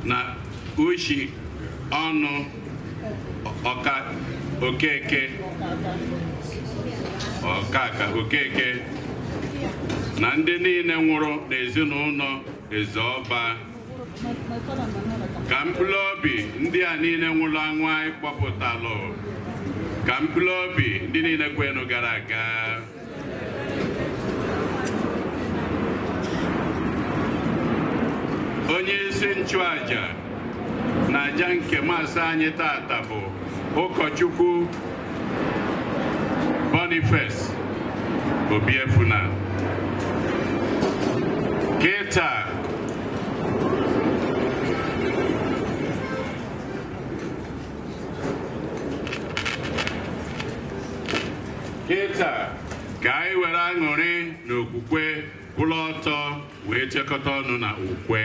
na ushi ọnụ okeke na ndị niile nwụrụ n'ezinụlọ Ezeọba ka mkpụrụ obi ndị a niile nwụrụ anwụ anyị kpọpụtalụ ka mkpụrụ obi ndị niile kwenụ gara aga onye isi nchụaja na aja nke maasị anyị tata bụ ụkọchukwu Boniface Obiefuna kịta ka anyị were aṅụrị na okwukwe kwụrụ ọtọ wee chekọta ọnụ na ukwe.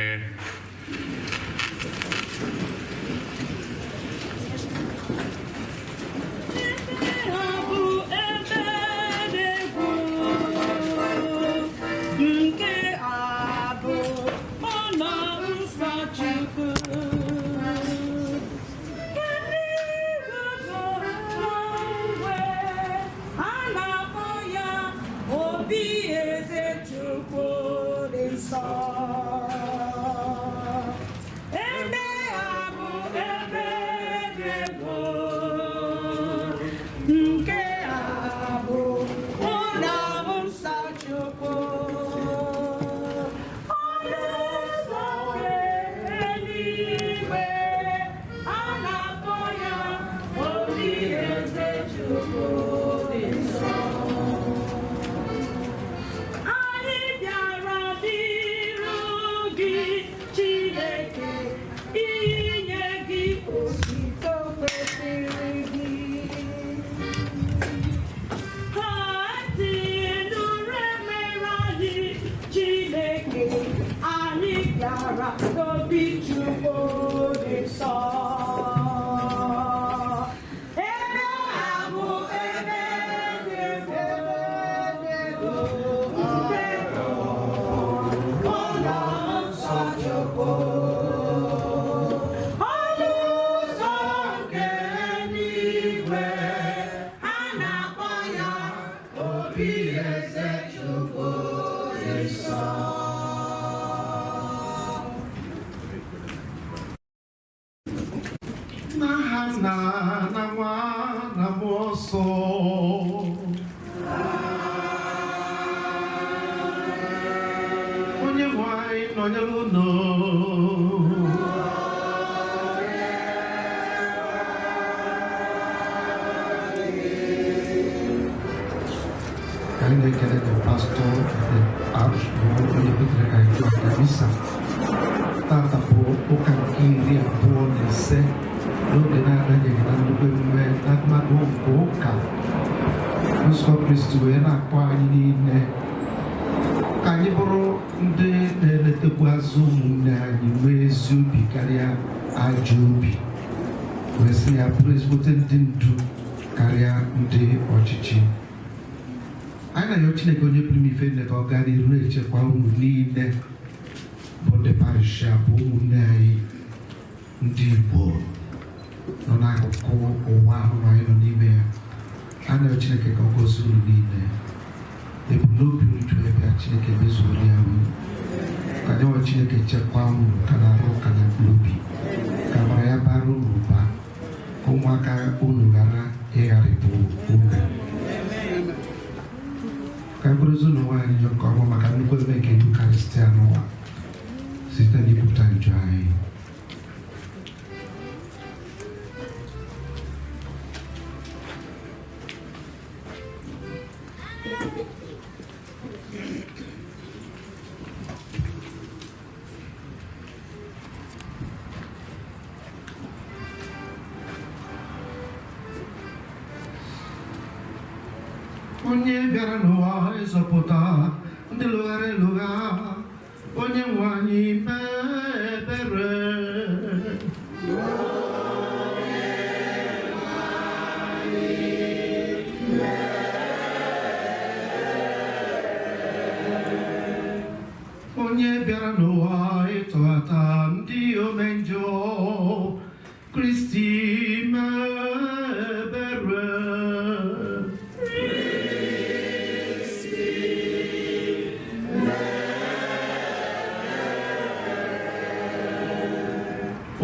Onye bịara n'ụwa ịzọpụta ndị lụgharị lụgha, onye nwe anyị mee ebere. Onye bịara n'ụwa ịtọghata ndị omenjọ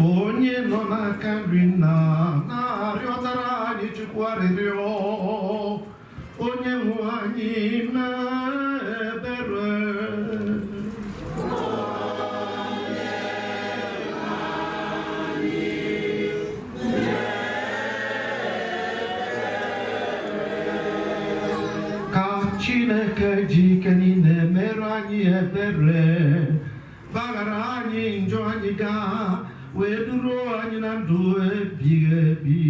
onye nọ n'aka nri nna na-arịọtara anyị Chukwu arịrịọ, onye nwe anyị mee ebere. Ka Chineke ji ike niile mere anyị ebere, gbaghara anyị njọ anyị gaa, wee duru anyị na ndụ ebighị ebi.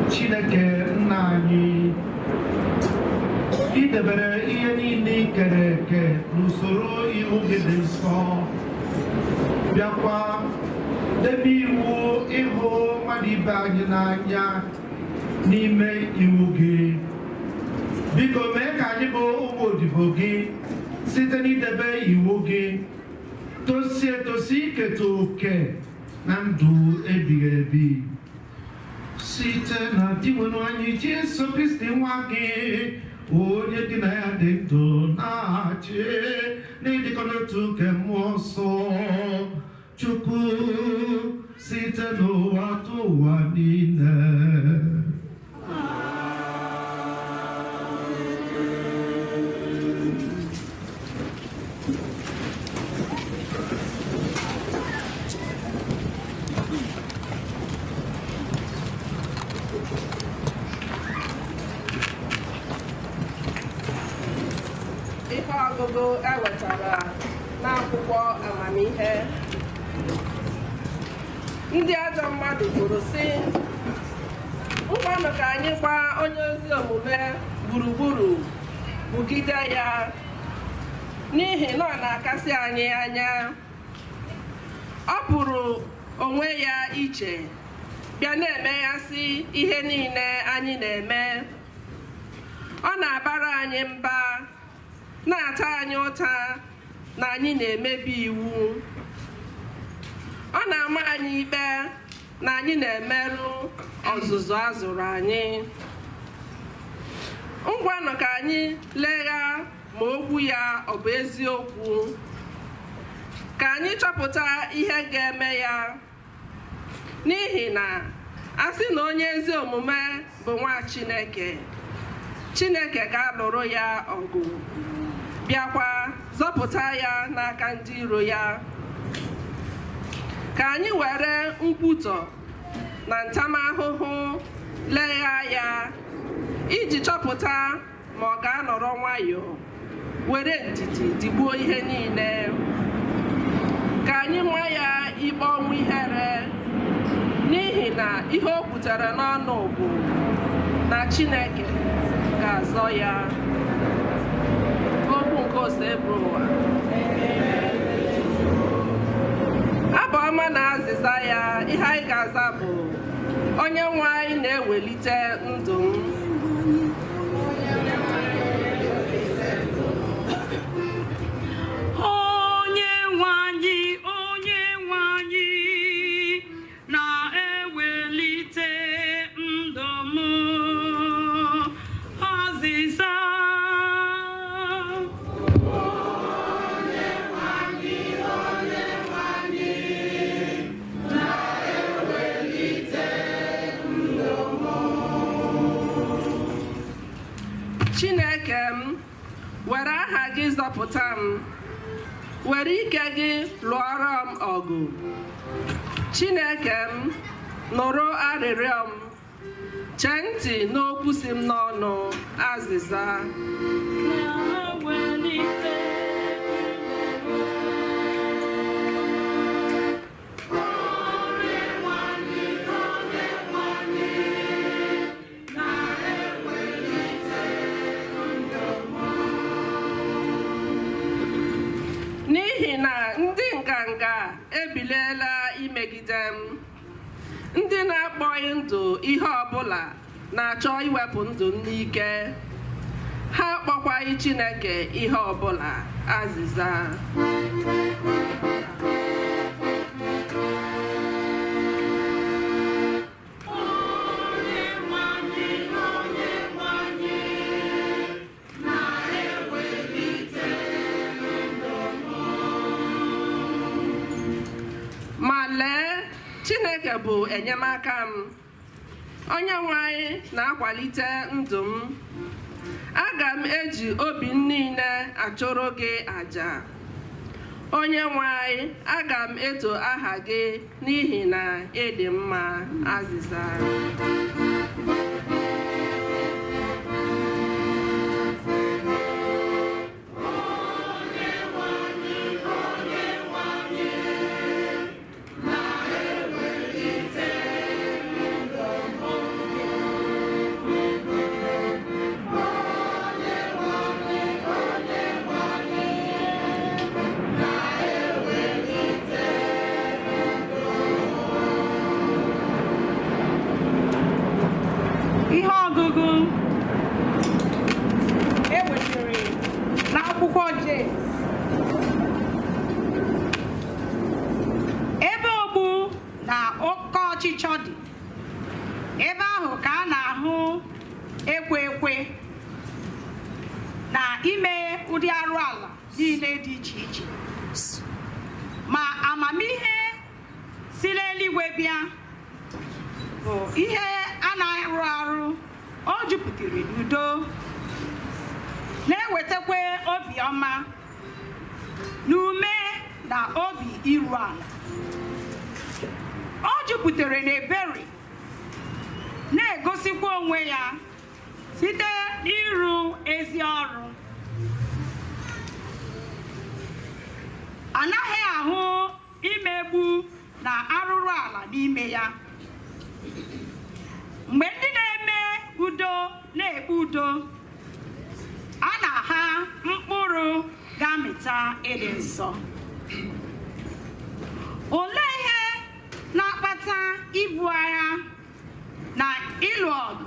Chineke nna anyị, idebere ihe niile kere eke n'usoro iwu gị dị nsọ, bịakwa debe iwu ịhụ mmadụ ibe anyị n'anya n'ime iwu gị. Biko mee ka anyị bụ ụmụ odibo gị site n'idebe iwu gị, tosie etosi iketa oke na ndụ ebighị ebi site na di nwere anyị Jesu Kristi nwa gị, onye gị na ya dị ndụ na-achị n'ịdịkọ n'otu nke mmụọ nsọ Chukwu site n'ụwa tụ ụwa niile. Ihe ọgụgụ ewetara n'akwụkwọ amamihe. Ndị ajọ mmadụ kwuru sị, ngwanụ ka anyị gba onye ozi omume gburugburu bugide ya, n'ihi na ọ na-akasị anyị anya. Ọ pụrụ onwe ya iche, bịa na-emeghasị ihe niile anyị na-eme. Ọ na-abara anyị mba, na-ata anyị ụta na anyị na-emebi iwu. Ọ na-ama anyị ikpe na anyị na-emerụ ọzụzụ a zụrụ anyị. ngwanụ ka anyị legha ma okwu ya ọ bụ eziokwu, ka anyị chọpụta ihe ga-eme ya, n'ihi na a sị na onye ezi omume bụ nwa Chineke, Chineke ga-alụrụ ya ọgụ, bịakwa zọpụta ya n'aka ndị iro ya. Ka anyị were nkwutọ na ntamahụhụ legha ya iji chọpụta ma ọ ga-anọrọ nwayọọ were ndidi digbuo ihe niile. Ka anyị maa ya ikpe ọnwụ ihere, n'ihi na ihe o kwutere n'ọnụ bụ na Chineke ga-azọ ya. Okwu nke ose bụ ụwa. Abụ ọma na azịza ya, ihe anyị ga-aza bụ onye nwe anyị na-ewelite ndụ m. Chineke m, were aha gị zọpụta m, were ike gị lụọrọ m ọgụ. Chineke m, nụrụ arịrịọ m, chee ntị n'okwu si m n'ọnụ azịza. N'ihi na ndị nganga ebiliela imegide m, ndị na-akpọghị ndụ ihe ọbụla na-achọ iwepụ ndụ m n'ike. Ha akpọkwaghị Chineke ihe ọbụla azịza. Ma lee, Chineke bụ enyemaka m, onye nwe anyị na-akwalite ndụ m. Aga m eji obi m niile achụrụ gị àjà. Onye nwe anyị, aga m eto aha gị n'ihi na ị dị mma azịza. Ihe ọgụgụ ewetara n'akwụkwọ James. Ebe ogbu na oke ọchịchọ dị, ebe ahụ ka a na-ahụ ekwe ekwe na ime ụdị arụ ala niile dị iche iche. Ma amamihe si n'eluigwe bịa bụ ihe a na-arụ arụ, o jupụtara n'udo, na-ewetakwa obiọma na ume na obi iru ala. O jupụtara n'ebere, na-egosikwa onwe ya site n'ịrụ ezi ọrụ. Anaghị ahụ imegbu na arụrụ ala n'ime ya. Mgbe ndị na-eme udo na-ekpe udo, a na-aha mkpụrụ ga-amịta ịdị nsọ. Olee ihe na-akpata ibu agha na ịlụ ọgụ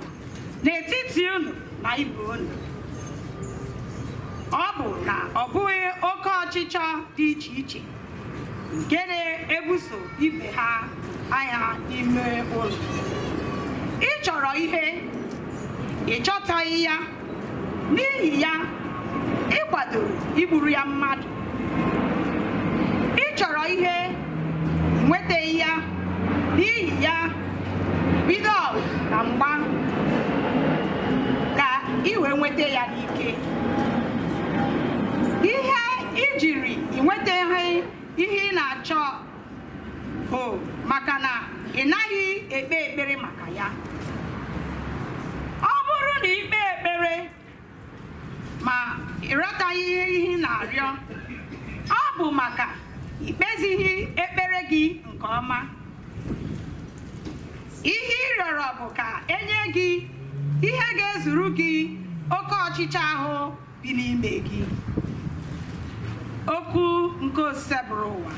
n'etiti unu na ibe unu? Ọ bụ na ọ bụghị oke ọchịchọ dị iche iche nke na-ebuso ibe ha agha n'ime ụlọ. Ị chọrọ ihe, ị chọtaghị ya, n'ihi ya ị kwadoro igburu ya mmadụ. Ị chọrọ ihe nwetaghị ya, n'ihi ya bido ọgụ na mgba ka ị wee nweta ya n'ike. Ihe ijiri inwetaghị ihe ị na-achọ bụ maka na ị naghị ekpe ekpere maka ya. Ọ bụrụ na ikpe ekpere ma ịrọtaghị ihe ị na-arịọ, ọ bụ maka ikpezighị ekpere gị nke ọma. Ihe ị rịọrọ bụ ka enye gị ihe ga-ezuru gị oke ọchịchọ ahụ bi n'ime gị. Okwu nke ose bụrụ ụwa.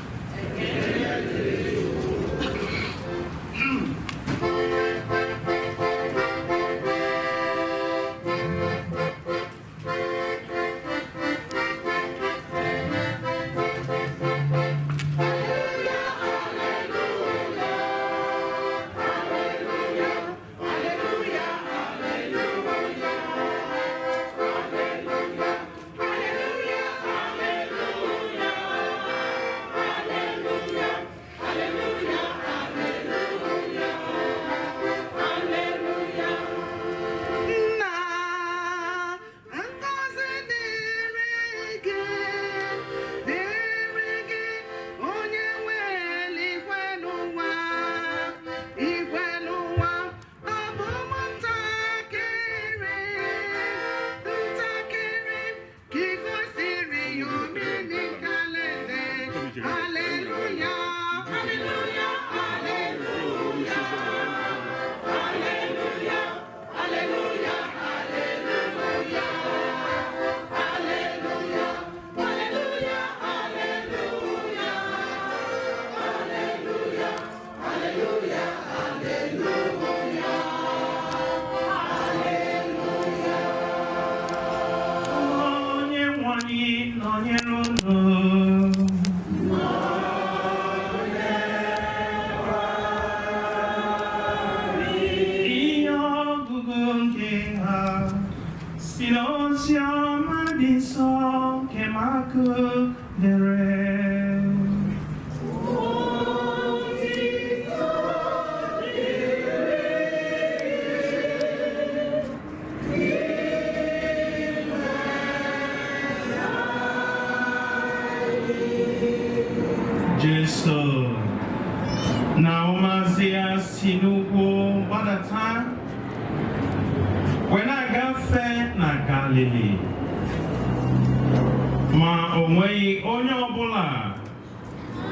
Ma o nweghị onye ọbụla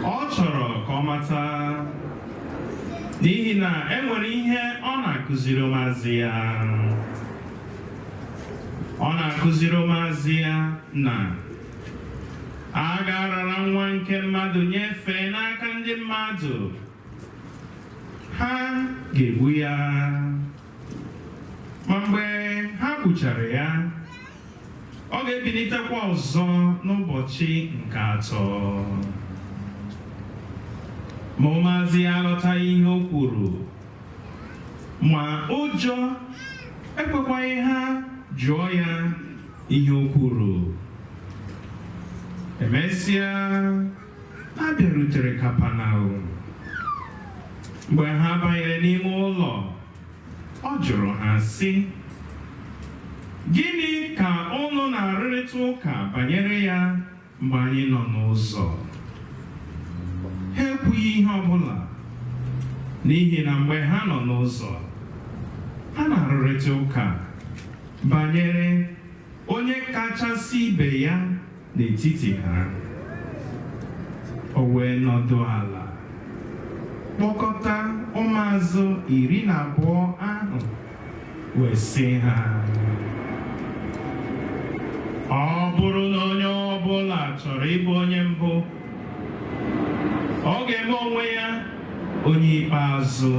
ọ chọrọ ka ọ mata, n'ihi na e nwere ihe ọ na-akụziri ụmụazị ya. Ọ na-akụziri ụmụazị ya na a ga-arara nwa nke mmadụ nyefee n'aka ndị mmadụ, ha ga-egbu ya, ma mgbe ha gbuchara ya, ọ ga-ebilitekwa ọzọ n'ụbọchị nke atọ. Ma ụmụazị ya aghọtaghị ihe o kwuru, ma ụjọ ekwekwaghị ha jụọ ya ihe o kwuru. Emesịa, ha bịarutere Kapanọm. Mgbe ha banyere n'ime ụlọ, ọ jụrụ ha sị, "Gịnị ka unu na-arụrịta ụka banyere ya mgbe anyị nọ n'ụzọ?" Ha ekwughị ihe ọbụla, n'ihi na mgbe ha nọ n'ụzọ, ha na-arụrịta ụka banyere onye kachasị ibe ya n'etiti ha. O wee nọdụ ala kpọkọta ụmụazụ 12 ahụ wee sị ha, "Ọ bụrụ na onye ọbụla chọrọ ịbụ onye mbụ, ọ ga-eme onwe ya onye ikpeazụ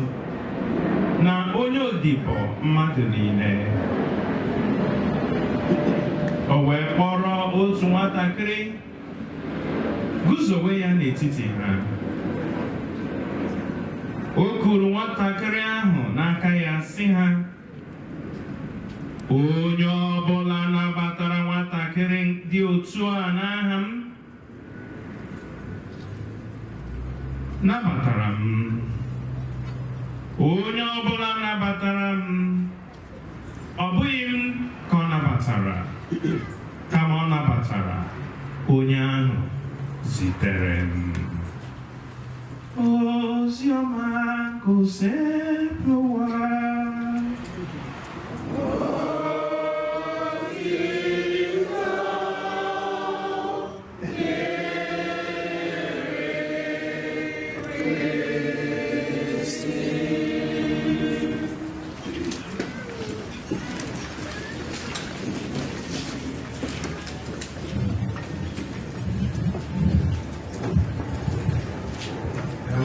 na onye odibo mmadụ niile." O wee kpọrọ otu nwatakịrị guzowe ya n'etiti ha. O kuru nwatakịrị ahụ n'aka ya sị ha, "Onye ọbụla na nwatakịrị dị otu a n'aha m nabatara m. Onye ọbụla nabatara m, ọ bụghị m ka ọ nabatara, kama ọ nabatara onye ahụ zitere m. Oziọma gosipụta ụwa.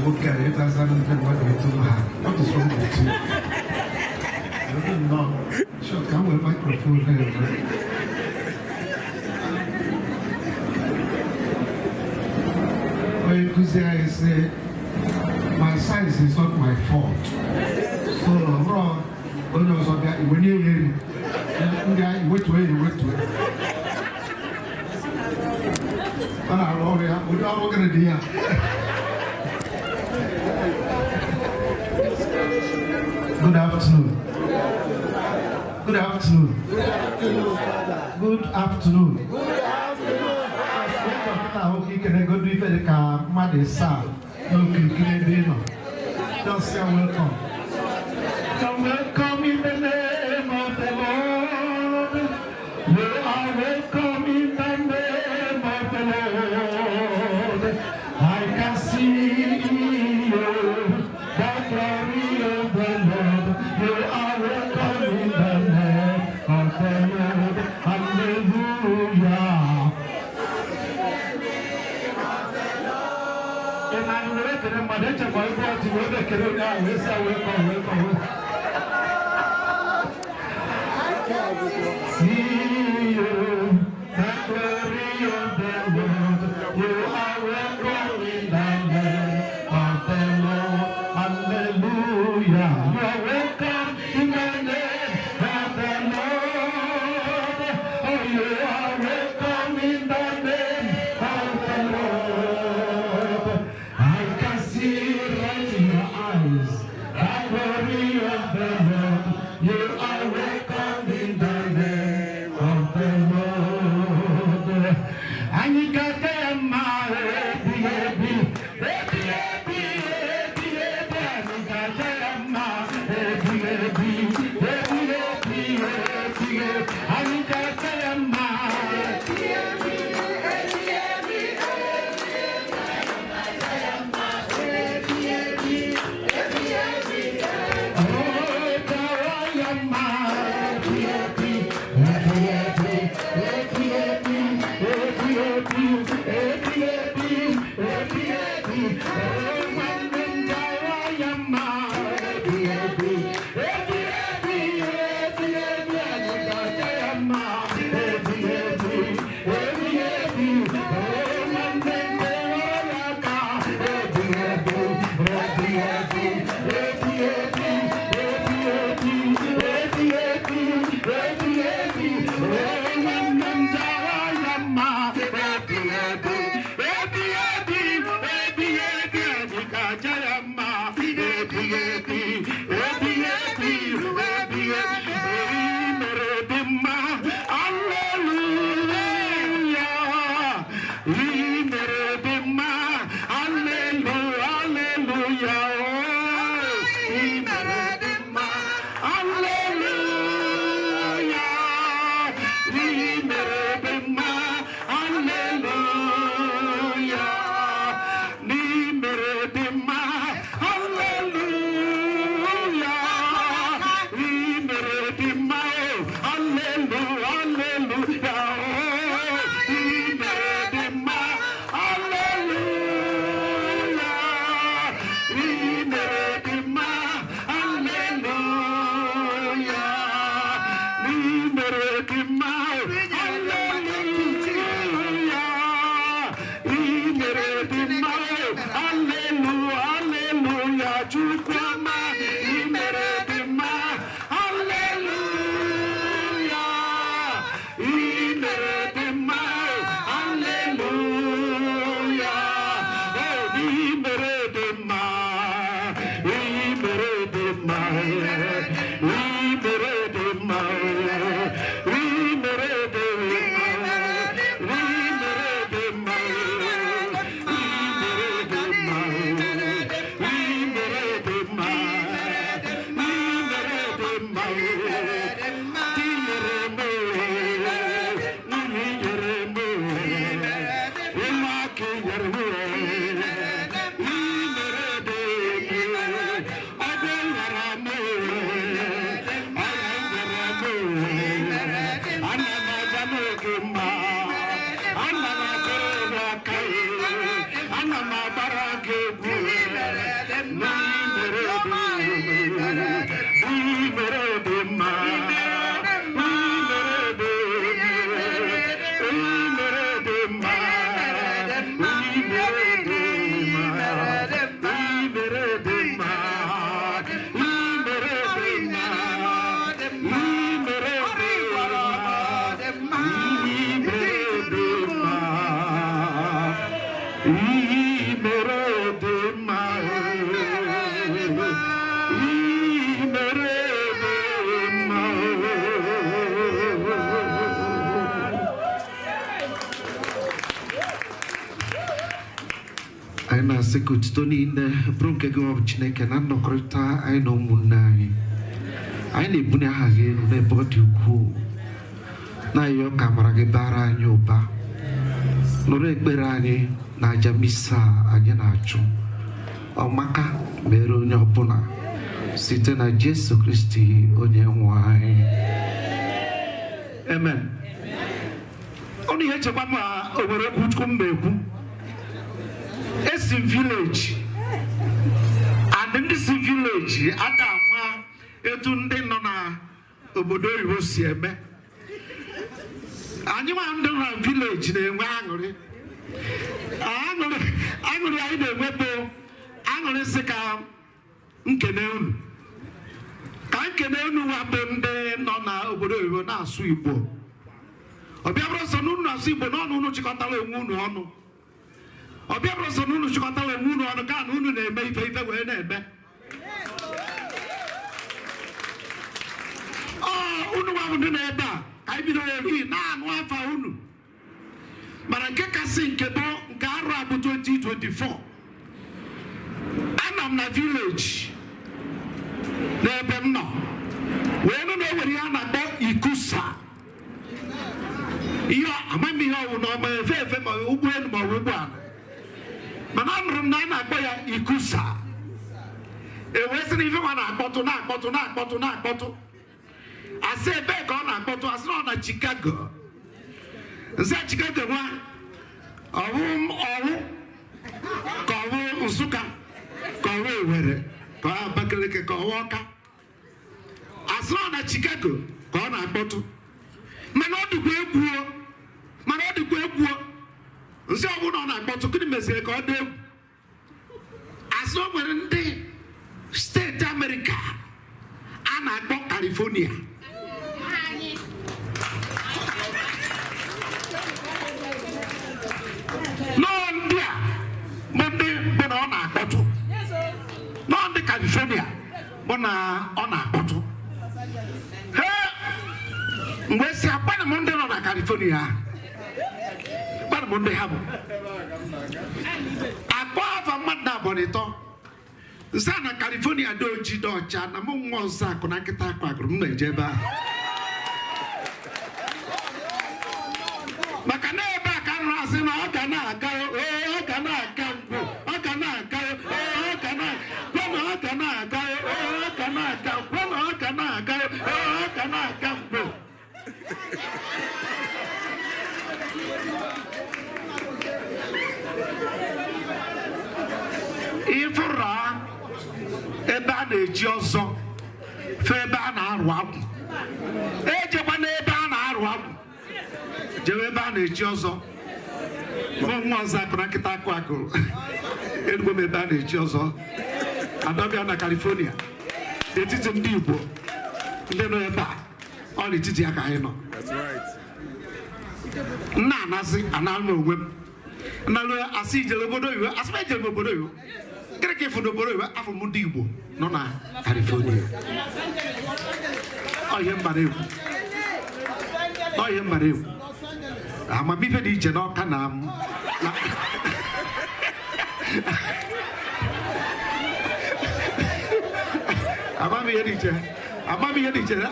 Look at it, that's not even what we do. What is wrong with you? I don't know. Sure, come with microphone here. Well, you could say, I say, my size is not my fault. So, wrong. When I was on that, when you hear me, wait to it. And I wrote it up. We're not going to do that. Good afternoon. Good afternoon. Good afternoon, Father. Good afternoon. Good afternoon, Father. I hope you can go do the car. Mother, sir. No, just say welcome. So welcome in the name of the Lord. You are welcome in the name of the Lord. I can see you, the glory of the Lord. You are welcome in the name of the Lord. Hallelujah. And I'm ready to manage my body with the Kerala. We say welcome. See you, the glory of the Lord. You are welcome in the name of the Lord. Hallelujah. You are welcome in the name of the Lord. Oh, you are welcome in the name of the Lord. I can see right in your eyes the glory of the Lord. You are welcome in the name of the Lord. And you got them Hallelujah. Aina sekut toni ne brunke go chineke na nnokorita ai no munai ai ne bunya hage no ne bodi ku na yo kamera ge bara nyoba no re berani na jamisa anya na achu o maka mero nyopuna site na Jesu Kristi onye nwai amen oni heche mama obere kutukumbeku Esi village and in this village adama etu ndị nọ na obodo oyibo si eme anyị ma ndị na village na-enwe aṅụrị anyị na-enwe bụ aṅụrị sị ka nkene unu wabụ ndị nọ na obodo oyibo na-asụ Igbo ọbịa bụrụ sọ na unu na-asụ Igbo n'ọnụ unu chịkọtara onwe unu ọnụ ọbịa bụrụ sọ na unu chịkọtara onwe unu ọnụ ka na unu na-eme ife wee na-eme unu wabụ ndị na-ebe a ka anyị bido eri na-anụ afa unu mana nke kasị nke bụ nke arụ abụ 2024 anọ m na village n'ebe m nọ wee nụ na o nwere ihe a na-akpọ ikusa ihe amaghị ihe ọwụ na ọma efe ma ụgbọelu ma ọ ụgbọala mana anụrụ m na a na-akpọ ya ikusa ewee sị na ife ma na-akpọtụ asị ebe ka ọ na-akpọtụ asị na ọ na Chicago nsị Chicago nwa ọwụ ka ọwụ Nsụka ka ọwụ Owere ka ọ Abakaliki ka ọwụ Ọka asị na ọ na Chicago ka ọ na-akpọtụ mana ọ dịkwa egwuo nsị ọbụ na ọ na-akpọtụ gịnị meziri ka ọ dị egwu asị o nwere ndị steeti Amerịka a na-akpọ California ndị a bụ ndị bụ na ọ na-akpọtụ ndị California bụ na ọ na-akpọtụ mgbe si akpanụ m ndị nọ na California akpanụ m ndị ha bụ akpọ afa mmadụ na abọnịtọ nsị a na California dị oji dị ọcha na mụ nwa ọzọ akụ na nkịta akụ agụrụ m na-eje ebe ahụ maka na ebe a ka nrụ asị na ọ ga na-aga mgbe ọ ga na-aga mgbe ịfụra ebe a na-eji ọzọ fe ebe a na-arụ agwụ ejekwa n'ebe a na-arụ agwụ jewe ebe a na-eji ọzọ nwa ọzọ akụ na nkịta akụ erugbo m ebe a na-eji ọzọ adọbịa na California n'etiti ndị Igbo ndị nọ ebe a ọ n'etiti ya ka anyị nọ nna anasị analụ onwe m nalụ asị ijere obodo oyibo asị m ejere m obodo oyibo gịnị ka ịfụ n'obodo oyibo afọ m ndị Igbo nọ na California ihe mbara egwu amamife dị iche n'Ọka na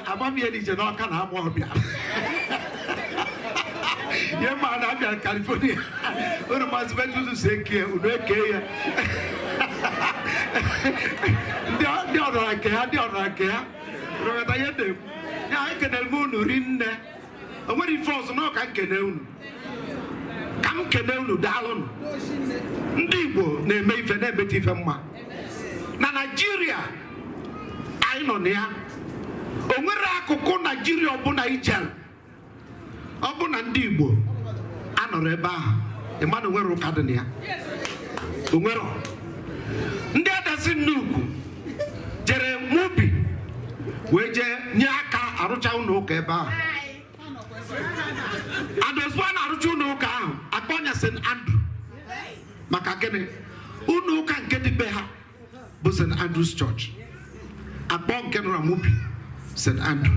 amamihe dị iche n'Ọka na Amawbịa ihe ma na abịa California unu mazị metụtụ si eke unu eke ya ndị ọdara nke ha rụgata ihe dị ya ekenere m unu rinne o nwere ife ọzọ na ọka nkene unu ka m kene unu daalụnụ ndị Igbo na-eme ife na-emeta ife mma na Naịjirịa anyị nọ na ya o nwere akụkụ Naịjirịa ọbụla ijere ọ bụ na ndị Igbo anọrọ ebe ahụ ịmanụ nwere ụka dị na ya o nwere ndị adasị nnukwu jere n'ubi wee jee nye aka arụcha ụlọ ụka ebe ahụ adozugbo a na-arụcha ụlọ ụka ahụ akpọnya St. Andrew maka gịnị unu ụka nke dị be ha bụ St. Andrew's Church akpọ nke nọ na Mubi St. Andrew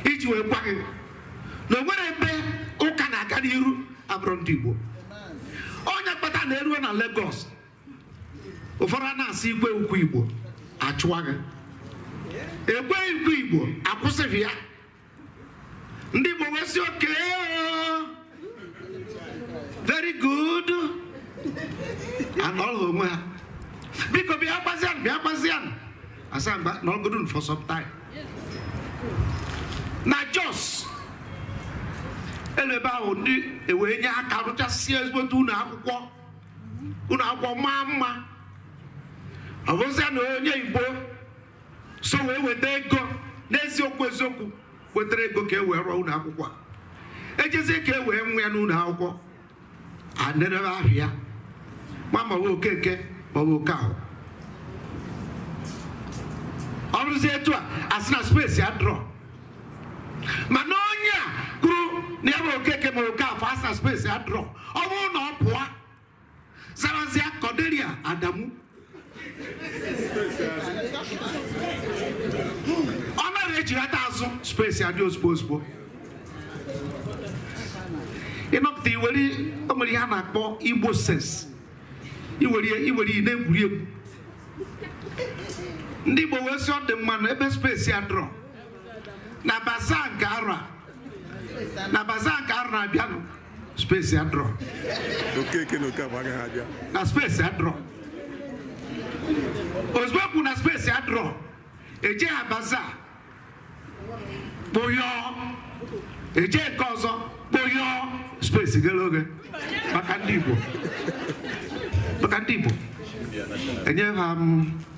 iji wee gwa gị na o nwere ebe ụka na-aga n'iru abụrụ ndị Igbo onye kpata na-eruo na Lagos ụfọdụ na-asị igwe ukwu Igbo achụwa gị egwe ukwu Igbo akwụsịghị ya ndị Igbo wee sị oke very good anọghị onwe ha biko bịa gbazianụ asa mgba n'ọgụdụ for some time na Jos ebe ahụ ndị ewee nye aka rụchasịa ezigbote ụlọ akwụkwọ maa mma ọ bụzịa na onye Igbo so wee weta ego n'eziokwu wetara ego ka e wee rụọ ụlọ akwụkwọ ejezie ka e wee nwe ya n'ụlọ akwụkwọ anerebe ahịa ma ọ Okeke ma ọ bụ Okahụ ọ bụrụzie etu a asị na space ya drọ mana onye a kwuru na ya bụ Okeke ma Okafọ asị na space ya drọ ọ bụrụ na ọ pụọ zarazia Cordelia Adamu ọ nara ejighata azụ space ya dị ozugbo ịnọpụta iwere ihe a na-akpọ Igbo sense iwere na-egwuri egwu ndị Igbo wee sị ọ dị mma na ebe space ya drọ na baza nke arọ na-abịanụ space ya drọ na space ya drọ ozugbo kwụ na space ya drọ eje ha baza kpoyọọ eje nke ọzọ kpoyọọ space gere oge maka ndị Igbo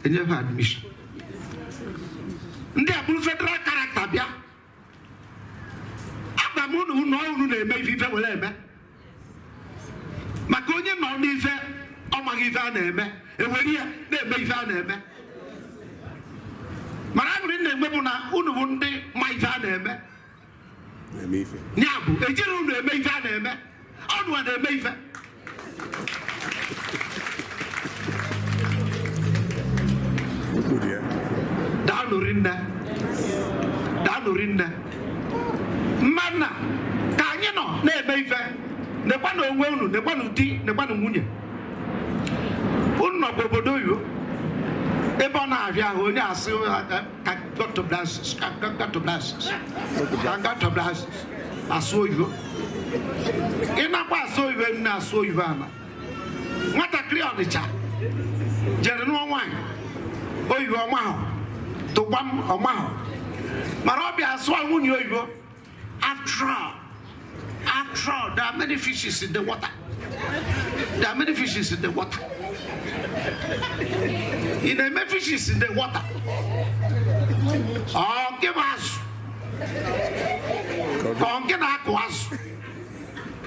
enyefe admission ndị a bụrụ federal character bịa agba m unu na-eme ife were eme maka onye nọ n'ife ọ maghị ife a na-eme ewere ya na-eme ife a na-eme mana aṅụrị na-enwe bụ na unu bụ ndị ma ife a na-eme ya bụ ejiri unu eme ife a na-eme ọnụ a na-eme ife daanụri nne mmanna ka anyị nọ na-eme ife nekwa na onwe unu nekwa na di nekwa na nwunye unu nọkwa obodo oyibo ebe ọ na-abịa ahụ onye asị asụ oyibo ịnakwa asụ oyibo nne asụ oyibo ana nwatakịrị Ọnịcha jere nụọ nwaanyị oyibo ọma ahụ tụgba m ọma ahụ mara ọ bịa asụọ nwunye oyibo after all there are many fishes in the water ị na-eme fishes in the water ọ nke bụ azụ ka ọ nke na-akụ azụ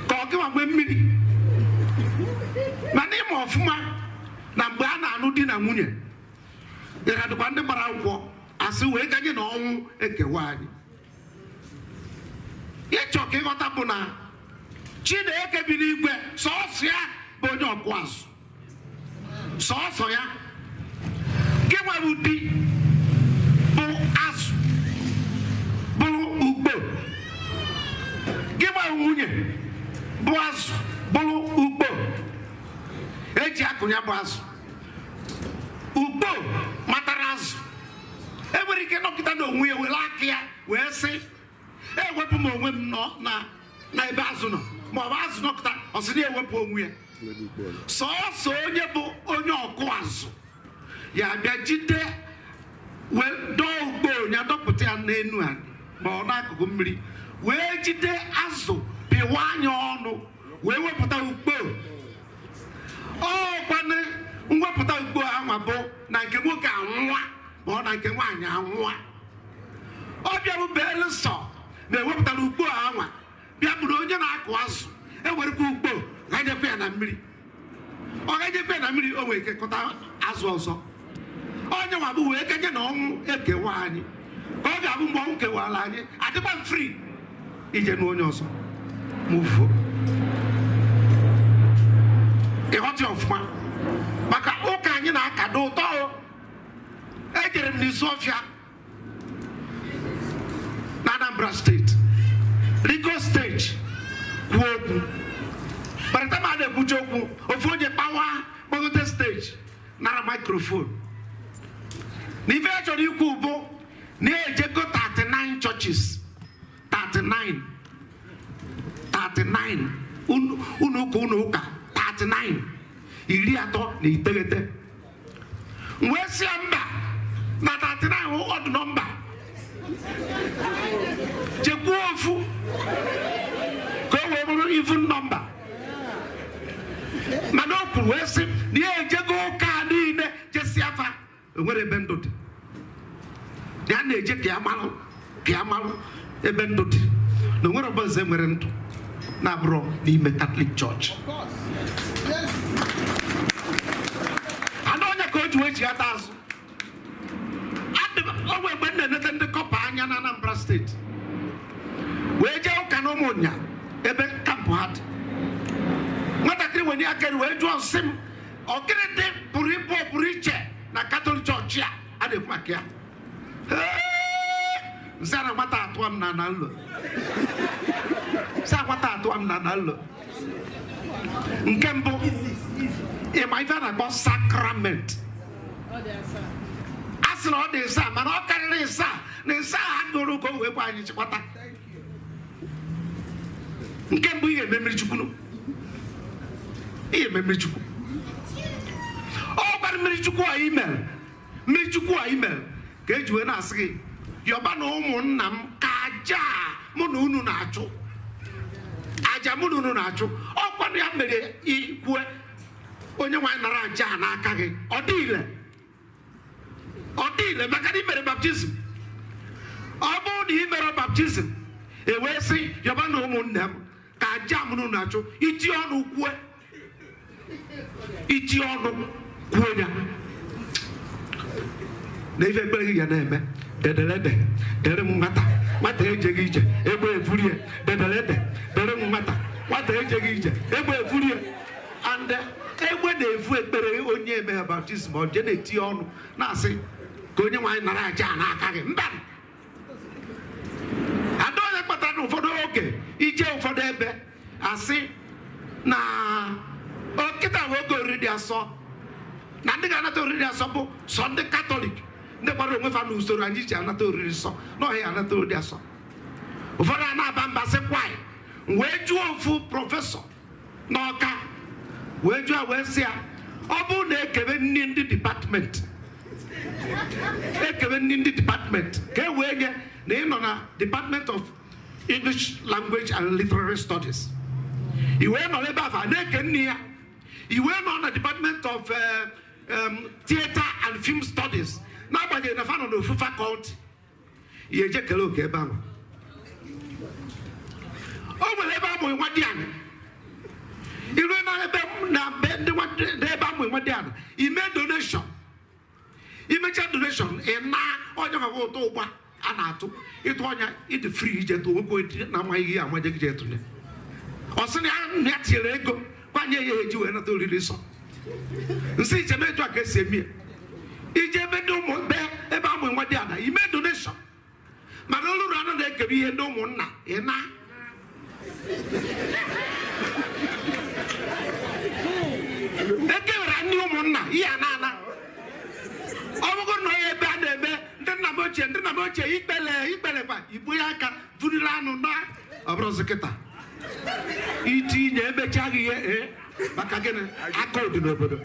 ka ọ gịwa mgbe mmiri mana ịma ọfụma na mgbe a na-anụ di na nwunye dịkwa ndị gbara akwụkwọ asị wee ganye na ọnwụ ekewa anyị ịchọ ka ịghọta bụ na Chineke bi n'igwe sọọsọ ya bụ onye ọkụ azụ sọọsọ ya gị nwere di bụ azụ bụrụ ugbo gị nwere nwunye bụ azụ bụrụ ugbo eji akụ ya bụ azụ ugbo matara azụ enwere ike nọkịta na onwe ya were aka ya wee sị ewepụ m onwe m nọ na ebe azụ nọ ma ọ bụ azụ nọkịta ọ sị na ewepụ onwe ya sọọsọ onye bụ onye ọkụ azụ ya bịa jide wee dọọ ugbo ya dọpụta ya n'enu anyị ma ọ n'akụkụ mmiri wee jide azụ pịwa anya ọnụ wee wepụta ugbo ọkwanụ mwepụta ugbo anwa bụ na nke nwoke anwụwa ma ọ na nke nwaanyị anwụwa ọ bịa bụ belụsọ na-ewepụtara ugbo anwa bịa bụrụ onye na-akụ azụ ewerekwa ugbo ganyekwa ya na mmiri ọ ganyekwa ya na mmiri o wee kekọta azụ ọzọ onye nwa bụ wee kenye na ọnwụ ekewa anyị ka ọ ga-abụ mgbe ọnwụ kewara anyị adịkwa m fri ije na onye ọzọ mụfuo ịghọta ọfụma maka ụka anyị na-akado ụtọ. Ejere m n'isi ọfịa na Anambra steeti Rigo steeti kwuo okwu barịta ma na-ekwucha okwu ofu onye gbagote steeti nara microphone na ife a chọrọ ikwu bụ na ejego 39 churches 39 unu ụka 39 39 wee si mba na 39 ọdụ nọmba chekwuo ofu ka o wee bụrụ even nọmba mana o kwuru wee sị na ya ejego ụka niile jesi afa enwere ebe ndụ dị ya na-eje ka ya malụ ebe ndụ dị na onwere ọbọze nwere ndụ na-abụrụ n'ime Catholic Church. Ada onye ka o ji wee chighata azụ onwe mgbe na-enete ndị kọpa anya na Anambra steeti wee jee ụka na ụmụnya ebe kampụ ha dị. Nwatakịrị wenye aka wee jụọ nsị m ọgịnị dị pụrụ iche na Catholic Church a na-ekwu maka ya. Nsị a na nwata atụwa m na nlo nke mbụ ịma ife a na-akpọ sakrament. A sị na ọ dị ịsa mana ọ karịrị ịsa na ịsa ha gụrụ ka o wee kwa anyị chikwata. Nke mbụ ihe eme mmiri chukwu ọ gwara mmiri chukwu a email ka eji wee na-asị gị yọba na ụmụnna m ka aja mụ na unu na-achụ ọkwanụ ya mere ikwue onye nwanyị nara aja n'aka gị ọ dị ile maka na imere baptizim. Ọ bụrụ na imere baptizim ewee sị yọba na ụmụnne m ka aja mụ na unu na-achụ iti ọnụ kwue ya na ife ekpere gị ya na-eme dedelede dere m nwata ejeghị ije egbe efurie dedelede dere m nwata ejeghị ije egbe efurie and egbe na-efu ekpere onye emeghe baptizim ọ je na-eti ọnụ na-asị ka onye nwaanyị nara aja n'aka gị mba. Ada onye kpatara na ụfọdụ oge ije ụfọdụ ebe asị na kịta wee oge oriri asọ na ndị ga-anata oriri asọ bụ sọ ndị Katọlik ndị gbara onwe fa n'usoro anyị ji anata oriri nsọ n'ọhịa anata oriri asọ. Ụfọdụ a na-aba mba sị kwanyị wee jụọ ofu prọfesọ n'Ọka wee jụọ wee sị ya ọ bụrụ na ekebe nri ndị dipatmenti ka e wee nye na ị nọ na Department of English Language and Literary Studies i wee nọ ebe afa na-eke nri ya i wee nọ na Department of Theatre and Film Studies n'agbanyeghị na fa nọ n'ofu fakọlti ya eje kele oke ebe ahụ. O nwere ebe amụ nwa dị anyị iru na ebe amụ nwa dị anyị ime donation imecha donation ị na onye ọgwụ ụtọ ụgba a na-atụ ịtụ ọnya ịdị free ije tụ nwoke na amaghị ihe amaje gị jetụnye ọ sị na ya tinyere ego kwanye ya eji wee nata oriri nsọ. Nsị iche etu a ka esi eme ije ebe ndị ụmụ ebe amụ nwa dị ana ime donation mana oluru anọ na-ekebe ihe ndị ụmụnna ị na ekewara ndị ụmụnna ihe a na-ana. Ọ bụrụ na onye ebe a na-eme ndị nna m ochie ikpele kwa ibu ya aka burila anụ na ọ bụrụzi kịta itinye emechaghị ihe maka gịnị aka dị n'obodo.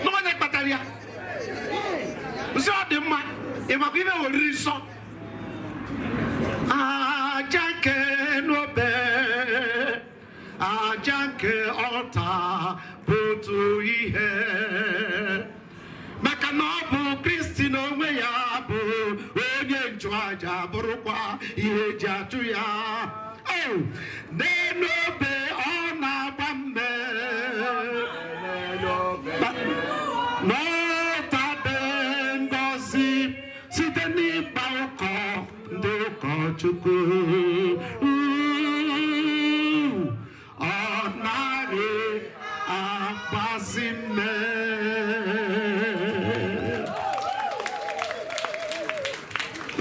N'onye kpatara ya nsị ọ dị mma ịmakwa ibe oriri nsọ aja nke n'obe aja nke ọta bụ otu ihe maka na ọ bụ Kristi n'onwe ya bụ onye nchụaja bụrụkwa ihe eji achụ ya. N'obe ọ na-agba mme n'ọta dị ngọzi site n'ịgba ụkọ ndị ụkọ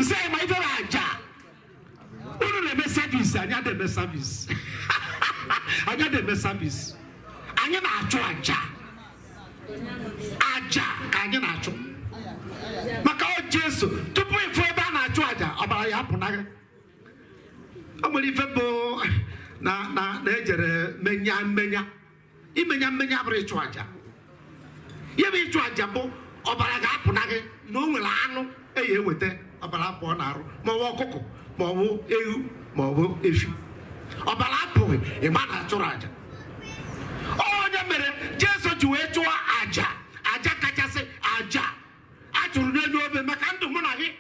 say my aja. Unu le service anya de service. Anya de service. Anya na acho aja. Aja ka anya na acho. Maka o Jesu tupu ifo ebe na acho aja obara ya apụnaghị. O nwere ife bụ na ejere menya imenya bụrụ ịchụ aja. Ihe bụ ịchụ aja bụ ọbara ga-apụnaghị na o nwere anụ eyi eweta ọbara pụọ n'arụ ma ọ bụ ọkụkọ ma ọ bụ ewu ma ọ bụ efi. Ọbara apụghị ịma na achụrụ aja. Onye mere Jesu ji wee chụọ aja kachasị aja a chụrụ n'elu obe maka ndụ mụ na gị.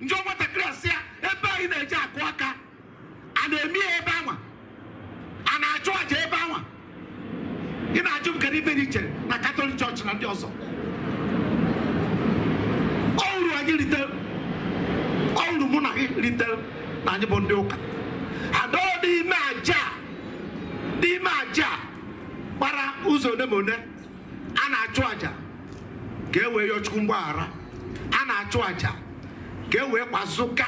Njọ nwatakịrị asị ya ebe anyị na-eji akụ aka a na-eme ya ebe anwa a na-achụ aja ebe anwa. Ị na-ajụ m kedu ibe dị iche na Katọlik chọọchị na ndị ọzọ. Ọrụ anyị ritere ọrụ mụ na gị ritere na anyị bụ ndị ụka. Adọ n'ime aja gbara ụzọ ole ma ole a na-achụ aja ka e wee yọọ Chukwu mgbaghara. A na-achụ aja ka e wee gbazụga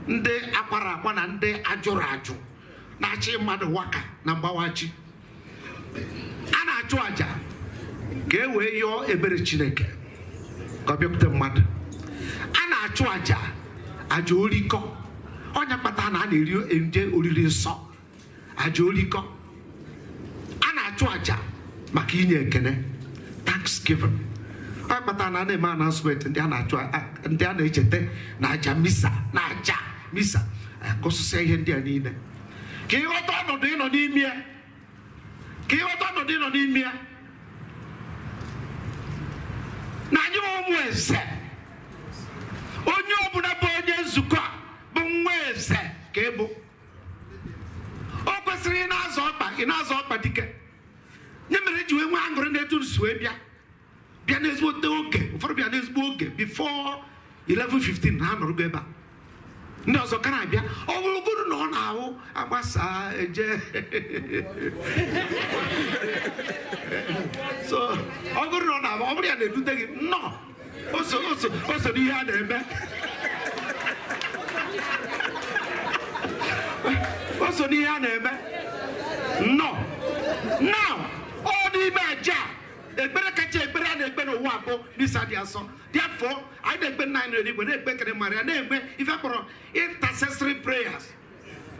ndị akwara akwa na ndị ajụrụ ajụ na-achị mmadụ waka na mgbawachi. A na-achụ aja ka e wee yọọ ebere Chineke ka ọ bịakwute mmadụ. A na-achụ aja orikọ. Onye kpatara na a na-eri nje oriri nsọ aja orikọ. A na-achụ aja maka inye ekele thanksgiving. Onye kpatara na a na-eme announcement ndị a na-echeta na aja misa na aja misa akọsịsịa ihe ndị a niile ka ịghọta ọnọdụ ịnọ n'ime ya. Na anyị bụ ụmụ eze. Onye ọbụla bụ onye nzukọ a bụ nwa eze ka ị bụ. O kwesịrị ị na-azọ ọkpa dike. Nye mere ji wee nwee aṅụrị na-etu nsu wee bịa n'ezigbo oge. Ụfọdụ bịa n'ezigbo oge before 11:15 ha nọrọgo ebe a. Ndị ọzọ ka na-abịa ọ bụrụgodu na ọ na-ahụ agbasa eje so ọ bụrụ na ọ na-ahụ ọ bụrụ ya na-edute gị nnọọ o so n'ihe a na-eme. O so n'ihe a na-eme nnọọ ọ n'ime aja ekpere kacha ekpere a na-ekpe n'ụwa bụ n'isa dị asọ. Therefore, I na-ekpe nna anyị n'eluigwe na-ekpe ekele Maria na-ekpe ife kpọrọ intercessory prayers.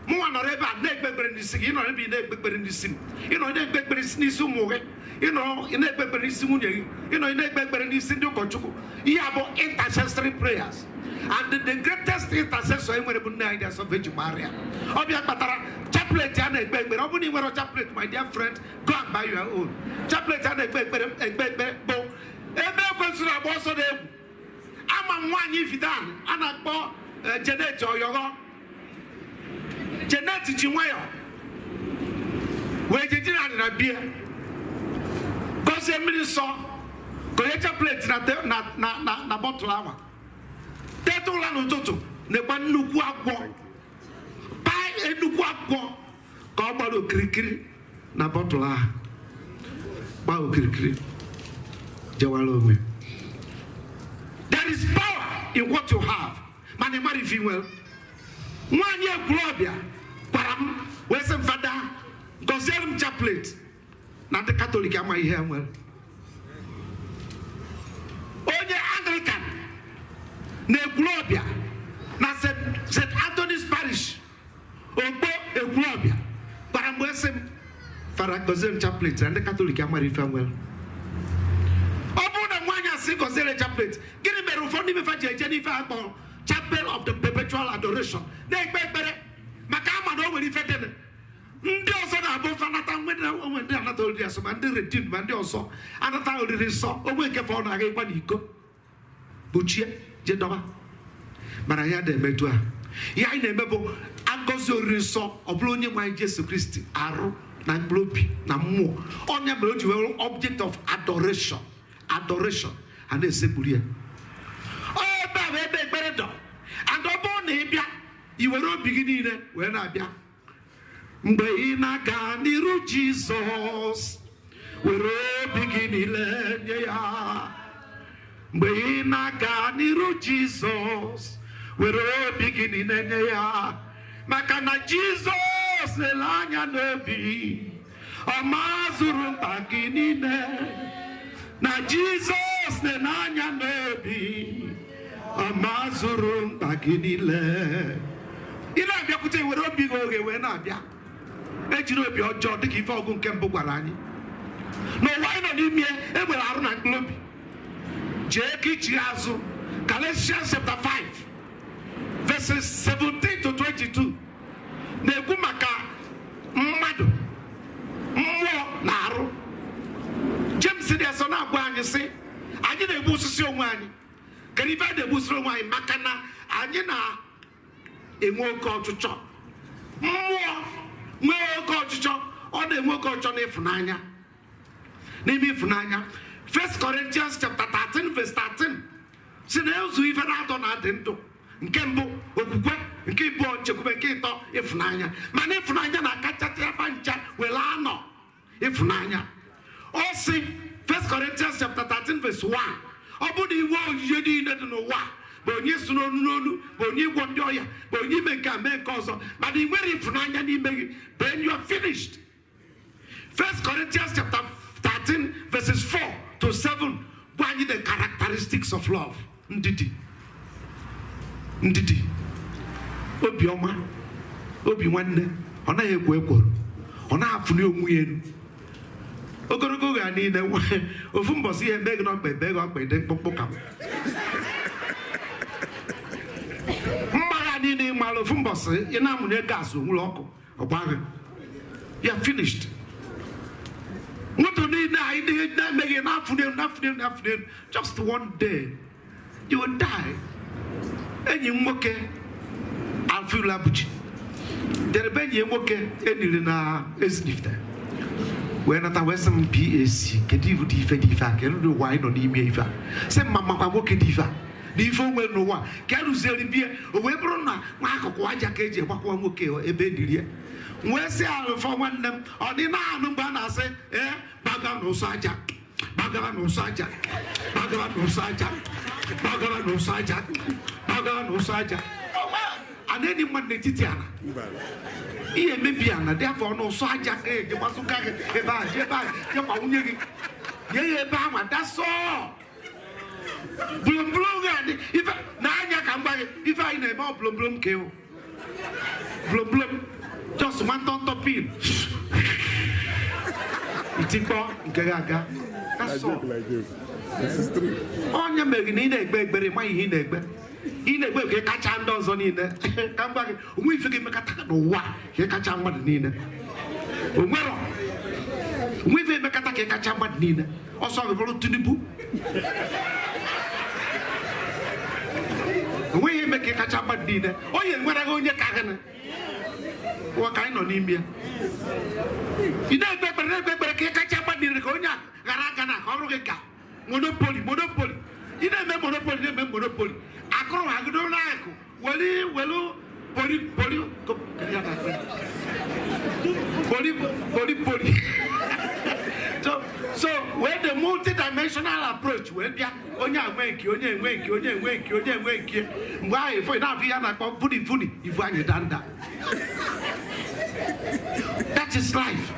Mụnwa nọrọ ebe a na-ekpe ekpere n'isi gị. Ị nọrọ ebe ị na-ekpe ekpere n'isi m. Ị nọ na-ekpe ekpere n'isi ụmụ gị. Ị nọ na-ekpe ekpere n'isi nwunye gị. Ị nọ na-ekpe ekpere n'isi ndị ụkọchukwu. Ihe a bụ intercessory prayers. And the greatest intercessor e nwere bụ nne anyị dị asọ Virgin Maria. Ọ bịa kpatara chaplet a na-ekpe ekpere. Ọ bụrụ na ị nwere chaplet, my dear friend, go and buy your own. Chaplet a na-ekpe ekpere bụ ebe ekwesịrị agba ọsọ na-egwu. Ama nwaanyị Vidan a na-akpọ Janet Oyogho. Janet ji nwayọ wee jejiri anyị na bie gọzie mmiri nsọ konye chaplet na bọtụlụ awa teta ụla n'ụtụtụ na-ekpa nnukwu agwọ paa nnukwu agwọ ka ọ gbara okirikiri na bọtụlụ ahụ gbaa okirikiri jewara onwe. There is power in what you have. Mana mari fi nwere. Nwaanyị ekwulọbịa gwara m wee sị m fada gọziere m chaplet na ndị Katọlik ama ihe nwere. Onye Anglican na ekwulọbịa na St. Anthony's Parish ogbo ekwulọbịa gwara m wee sị m fada gọziere m chaplet na ndị Katọlik ama ihe nwere. Gọziere chaplet gịnị mere ụfọdụ n'ime fa ji eje n'ife akpọ Chapel of the Perpetual Adoration na-ekpe ekpere maka ama na o nwere ife dene. Ndị ọzọ na-abụ fanata onwe ndị anata oriri asọ ma ndị redeemed ma ndị ọzọ anata oriri nsọ onwe nke fa ọ na-aga ịkwa n'iko buchie jedọba. Mana ya na-emedu a ya anyị na-eme bụ agọzi oriri nsọ ọ bụrụ onye nwe anyị Jesu Kristi arụ na mkpụrụ obi na mmụọ. Onye mere o ji were object of adoration and na-esekpuru ya. Ebe a bụ ebe ekpere dọ. And ọ bụrụ na ị bịa i were obi gị niile wee na-abịa mgbe ị na-aga n'iru Jizọs were obi gị niile nye ya. Mgbe ị na-aga n'iru Jizọs were obi gị niile nye ya, maka na Jizọs na-ele anya n'obi, ọ mazụrụ mkpa gị niile. Na Jizọs na-ele anya n'obi, ọ mazụrụ mkpa gị niile. Ị na-abịakwute were obi gị oghe wee na-abịa, ejiri obi ọjọọ dịka ife ọgụ nke mbụ gwara anyị. N'ụwa anyị nọ n'ime enwere arụ na mkpụrụ obi. Jee ka ichi azụ Galatians chapter 5 verses 17 to 22 na-ekwu maka mmadụ, mmụọ na arụ. James dị asọ na-agwa anyị sị anyị na-egbu osisi onwe anyị. Kedu ife anyị na-egbu osisi onwe anyị? Maka na anyị na-enwe oke ọchịchọ. Mmụọ nwee oke ọchịchọ, ọ na-enwe oke ọchịchọ n'ịfụnanya. N'ime ịfụnanya, 1 Corinthians chapter 13 verse 13 si na ezu ife na-atọ na-adị ndụ. Nke mbụ okwukwe, nke ịbụọ nchekwube, nke ịtọ ịfụnanya. Mana ịfụnanya na-akachacha ebe ncha were anọ ịfụnanya. Ọ sị 1 Corinthians chapter 13 verse 1, ọ bụ na iwe oyiyi niile dị n'ụwa bụ onye so n'onu n'onu, bụ onye ịgwọ ndị ọya, bụ onye ime nke a mee nke ọzọ, mana ị nwere ịfụnanya n'ime gị, then you are finished. 1 Corinthians chapter 13 verses 4 to 7 bụ anyị the characteristics of love. Ndidi, ndidi, obiọma, obi nwanne, ọ naghị ekwo ekworo, ọ na-afụli onwe ya elu. Ogologo oge a niile ofu mbọsị ihe mbe gị n'ọkpa ebe gị ọkpa ede mkpụkpụ ka mmagha niile ịmara ofu mbọsị ị na-amụnye gas onwere ọkụ ọgbagha ya finished. Moto niile anyị na-emeghị n'afụnelu, just one day you will die. Enyi m nwoke Alfila Buchi derebe enyi ya nwoke eniri na Ezinifte wee nata wee sị m PAC kedu ifu dị ife a ka elu ụwa anyị nọ n'ime ife a sị m makwa nwoke dị ife a na ife onwe n'ụwa ka erụzieri bie o wee bụrụ na nwa akụkụ aja ka eji egbakwa nwoke ebe eniri ya. Wee sị alụfọ nwanne m ọ dị na-anụ mgbe a na-asị gbagara n'ụsọ aja, gbagara n'ụsọ aja, gbagara n'ụsọ aja, gbagara n'ụsọ aja, gbagara n'ụsọ aja. A na-enyi mmadụ n'etiti ala ihe emebi ana dị afọ n'ụsọ aja ka eji gbasụka gị ebe a ji ebe a jekwa nwunye gị nye ya ebe ahụ dasọ blomblom gị ife na-anya ka mgba gị ife anyị na-eme ọ blomblom ka ịhụ blomblom just one tonto pin itikpọ nke gị aga dasọ onye mere na ị na-egbe egbere ma ihe ị na-egbe nke kacha ndị ọzọ niile ka mgba gị onwe ife gị emekata n'ụwa ka kacha mmadụ niile onwere onwe ife emekata ka kacha mmadụ niile ọsọ gị bụrụ Tinubu onwe ihe eme ka kacha mmadụ niile onye nwere gị onye ka gịnị ụwa ka anyị nọ n'ime ya ị na-egbe ekpere ka kacha mmadụ niile ka onye ghara aga na ka ọrụ gị ka monopoli ị na-eme monopoli akụrụ ha gịdo n'akụ welu poli so wee the multi-dimensional approach wee bịa onye enwe nke onye enwe nke mgbe ahụ ifo na-afụ ya na-akpọ funi ifu anyị danda. That is life.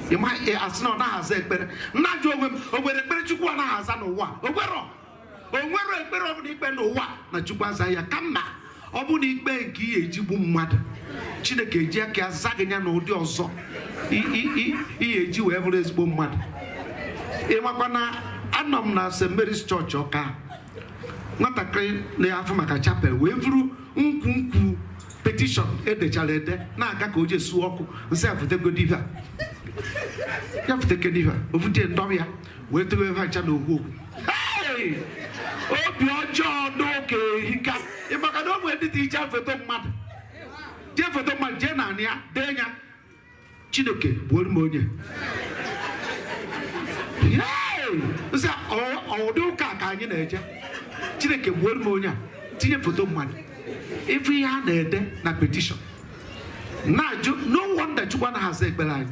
Asị na ọ na-ahaza ekpere nna jụ onwe m o nwere ekpere Chukwu a na-ahaza n'ụwa onwere ekpere ọbụla ikpe n'ụwa na Chukwu aza ya ka mma ọ bụ na ikpe nke ihe ejigbu mmadụ Chineke eji aka aza gị ya na ụdị ọzọ ihe eji wee bụrụ ezigbo mmadụ. Ịmakwa na anọ m na St. Mary's Church Ọka nwatakịrị na-afụ maka chapel wee bụrụ nkwu petishọn edechara ede na-aga ka o je suo ọkụ nsị afụtegodiva ya fụtekediva ofute ndọrọ ya wee tewe ha ncha na ogwu obi ọjọọ n'oge ehika ịmaka na o nwere ndị dị iche foto mmadụ jee na anị ya dee ya Chineke gbuoro m onye nsị ọdị ụka ka anyị na-eje Chineke gbuoro m onye a tinye foto mmadụ ife ihe a na-ede na petishọn na-ajụ no wonder Chukwu na-ahazi ekpere anyị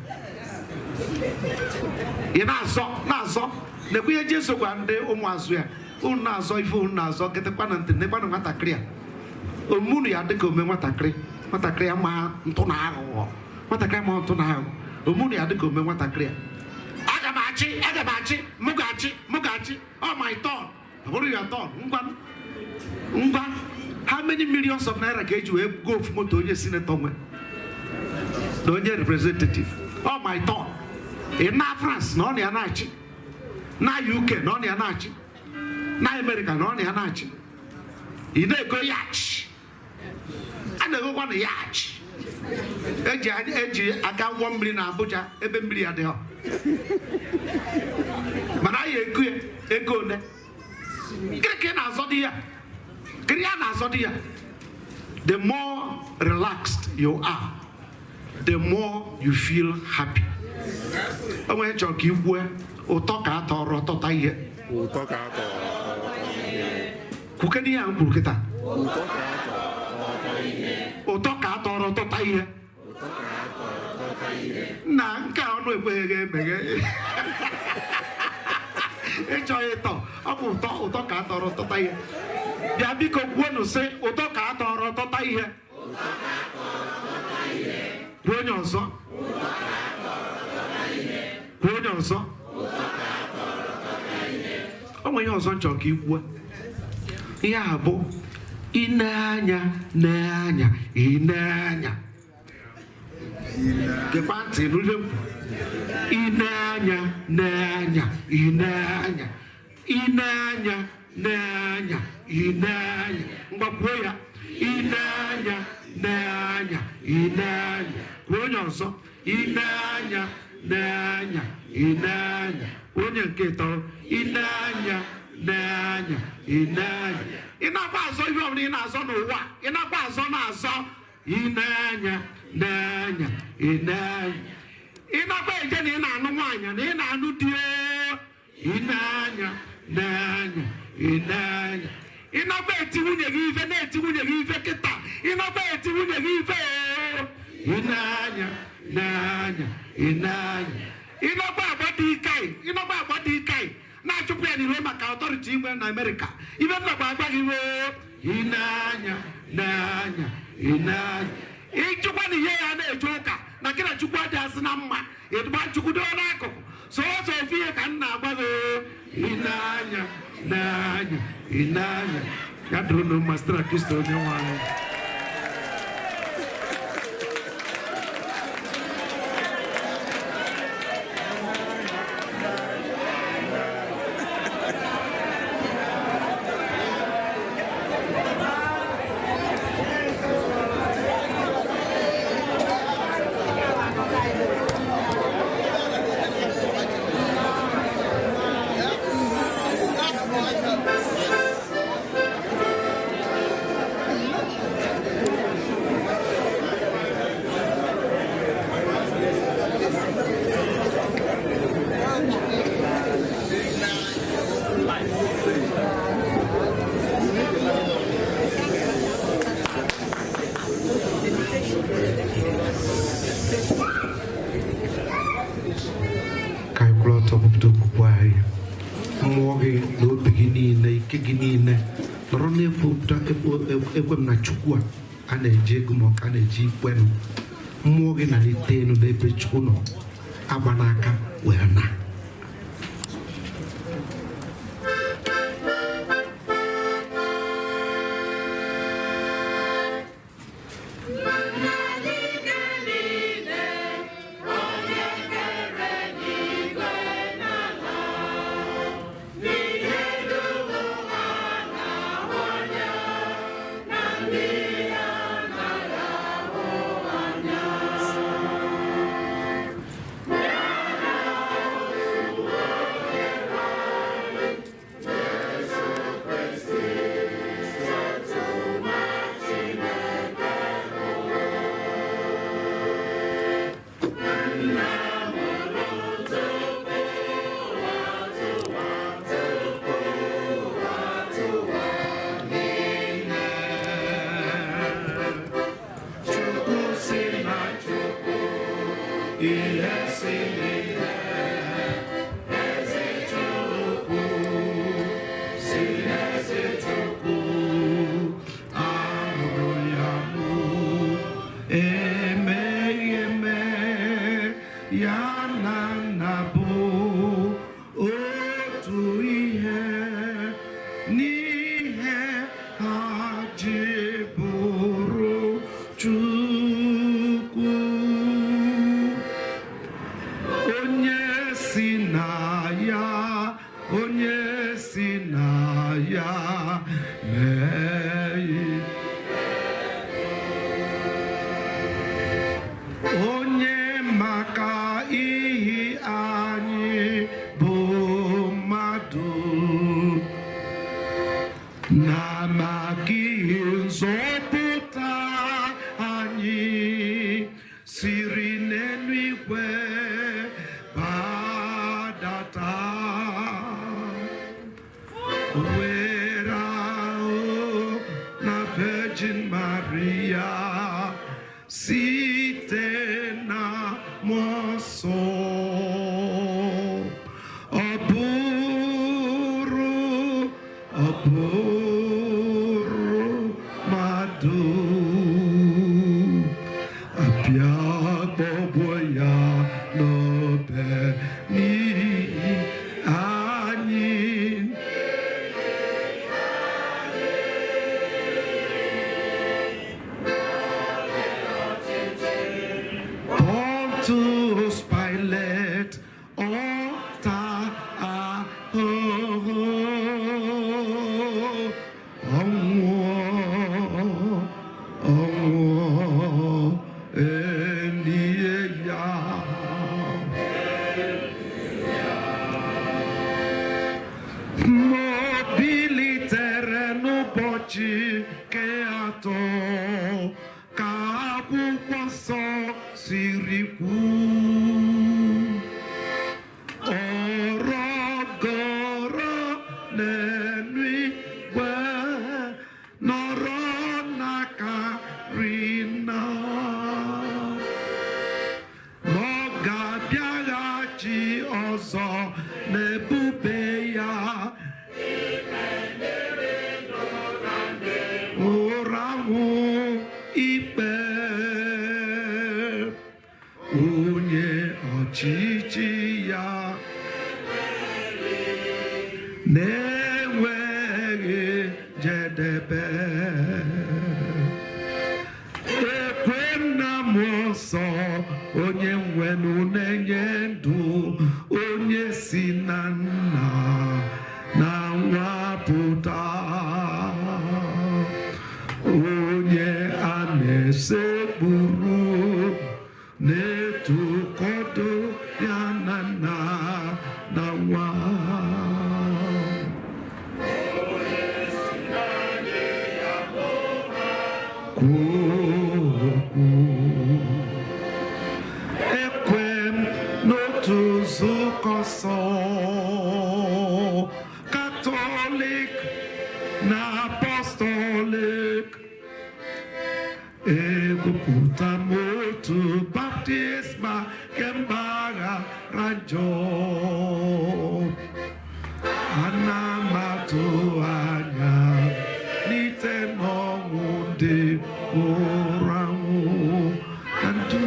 ị na-azọ na-ekwu ihe Jesu gwa ndị ụmụazụ ya unu na-azọ ife unu na-azọ getekwa na ntị nekwa na nwatakịrị a omunu ya dịka ome nwatakịrị ama ntụ na aghụghọ nwatakịrị ama ntụ na aghụghọ omunu ya dịka ome nwatakịrị aga m achị mụ ga-achị oh my turn ọ bụrụ ya turn ngwa how many millions of naira ka eji wee go ofu moto onye senator nwe na onye representative oh my turn na France na ọ na ya na-achị na UK na ọ na ya na-achị na America na ọ na ya na-achị ị na-ego yacht a na-egokwa na yacht eji aga ụgbọ mmiri na Abuja ebe mmiri ya dị mana anyị ego one kịrịkịrị na-azọ dị ya kịrị ya na-azọ dị ya the more relaxed you are the more you feel happy. Onwe chọrọ ka ikwue ụtọ ka atọrọ tọta ihe kwukene ihe a m kwuru kịta ụtọ ka atọrọ tọta ihe na nke a ọnụ ekweghị emeghe ịchọghị ịtọ ọ bụ ụtọ ka atọrọ tọta ihe bịa biko kwuonụ sị ụtọ ka atọrọ tọta ihe kwuo onye ọzọ kwuo onye ọzọ o nwere ihe ọzọ nchọrọ ka ikwuo ihe a bụ ineanya gekwa ntị n'ule mkpu ineanya mgbakwuo ya ineanya kwuo onye ọzọ ineanya onye nke ịtọ ineanya ị na-agba azọ ihe ọbụla ị na-azọ n'ụwa ị na-agba azọ na-azọ ineanya ị na-agba eje na ị na-anụ nwaanyị na ị na-anụ di ineanya ị na-agba eti nwunye gị ife na-eti nwunye gị ife kịta ị na-agba eti nwunye gị ife ineanya ị na-agba agba dị ike na-achụpụ ya n'iro maka ọtọriti igwe na Amerịka ibe nnakwa agba gị ineanya ịchụkwa na ihe ya na-eje ụka na gị na Chukwu adị asị na mma edugba Chukwu doo n'akụkụ so otu ofe ihe ka m na-agba gị ineanya ya dụrụ na mma sitere Kristo onye nwe anyị. Ekwe m na Chukwu a na-eji ego ma ọ ka na-eji ikwe m mmụọ gị na n'ite enu n'ebe Chukwu nọ agba n'aka wee na si na ya mee onye maka ihe anyị bụ mmadụ na maka ihe nzọpụta anyị siri n'eluigwe badata were ahụ na Virgin Maria site na mmụọ nsọ ọ bụrụ mmadụ abịa gbọgbọ ya n'obe n'ihi anyị Pontius Pilate ọta ahụhụ ọnwụọ elie ya mobilitere n'ụbọchị nke atọ ka akwụkwọ nsọ siri kwuo ọrọgọrọ n'eluigwe nọrọ n'aka nna ọ ga-abịaghachi ọzọ n'ebube ya ụra nwụ ikpe onye ọchịchị ya na-enweghị jedebe ekwe nna m nsọ onye nwenu na-enye ndụ onye si na nna na nwa pụta onye a na-esekpuru na-etukọdo ya na nna na nwa ekwe m n'otu nzukọ nsọ Katọlik na Apọstọlik egwupụta m otu baptisma kemgbaghara njọ ana m atụ anya n'ite n'ọnwụ ndị nwụrụ anwụ na ndụ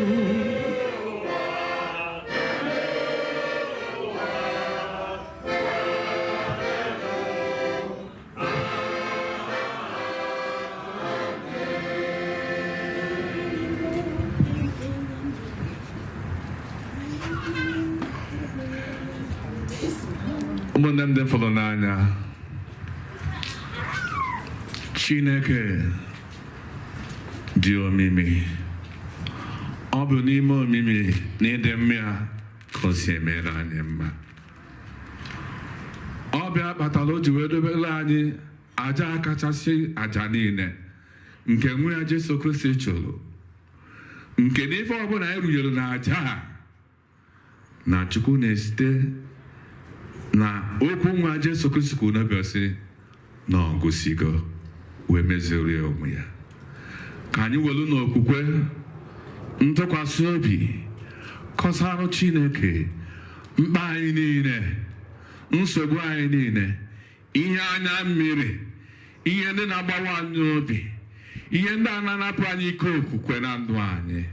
ụmụnne m dị fọrọ n'anya Chineke dị omimi ọ bụ n'ime omimi na ịdị mma ya ka o si emere anyị mma ọ bịa kpatara o ji wee dobere anyị aja kachasị aja niile nke nwa ya Jesu Kristi chụrụ nke n'ife ọbụla anyị rụnyere na aja a na Chukwu na-esite na okwu nwa Jesu Kristi kwuru n'ụbọchị na ọgụsigo wee mezurie onwe ya ka anyị welu n'okwukwe ntụkwasị obi kọsarụ Chineke mkpa anyị niile nsogbu anyị niile ihe anya mmiri ihe ndị na-agbawa anyị obi ihe ndị a na-anapụ anyị ike okwukwe na ndụ anyị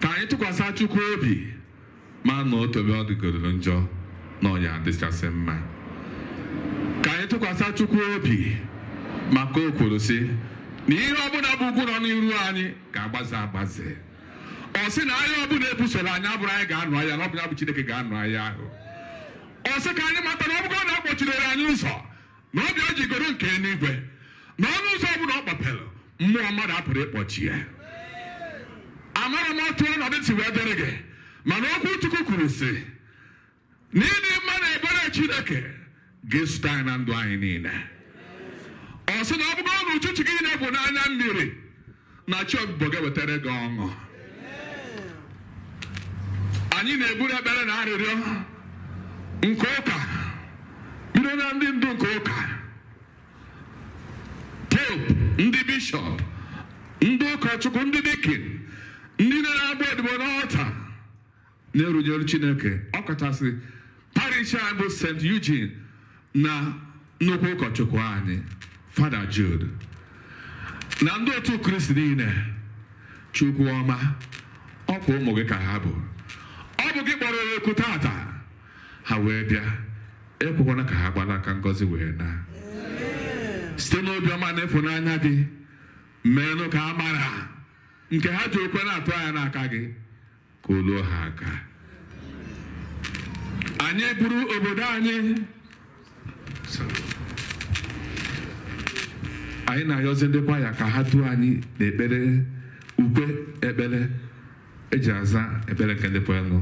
ka anyị tụkwasị Chukwu obi ma na otobe ọ dịgoro njọ na ọnya adịchasị mma ka anyị tụkwasị Chukwu obi maka o kwuru sị na ihe ọbụla bụ ugwu nọ n'iru anyị ga-agbaze agbaze ọ sị na anyị ọbụla ebusoro anyị abụrụ anyị ga-anụ anya na ọbụla bụ Chineke ga-anụ anyị ahụ ọsọ ka anyị matara ọ bụrụ na ọ kpọchiri anyị ụzọ na ọ bịa jigoro nke n'igwe na ọnụ ụzọ ọbụla ọ kpọpere mmụọ mmadụ apụrụ ịkpọchi ya. Amara m otu ọnọdụ si wee dịrị gị mana okwu Chukwu kwuru sị na ịdị mma na ebere Chineke ga-esote anyị na ndụ anyị niile. Ọ sị na ọ bụrụ na uchuchi gị niile bụ n'anya mmiri na chi ọbụbọ ga-ewetara gị ọṅụ. Anyị na-eburu ekpere na arịrịọ nke ụka bido na ndị ndu nke ụka, pope, ndị bishọp, ndị ụkọchukwu, ndị dikin, ndị na-agba odibo n'ọta na-erunyere Chineke, ọkachasị parish anyị bụ St.Eugene na nnukwu ụkọchukwu anyị Fada Jude na ndị otu Kristi niile. Chukwu ọma, ọkwa ụmụ gị ka ha bụ. Ọ bụ gị kpọrọ eku tata ha wee bịa, ekwekwana ka ha gbala aka ngọzi wee na. Site n'obiọma na ịfụnanya gị meenụ ka a mara nke ha ji okwe na-atụ anya n'aka gị ka o luo ha aka. Anyị buru obodo anyị na-ayọzi ndị kwaya ka ha duo anyị n'ekpere ukwe ekpere eji aza ekpere nke ndị kwelu.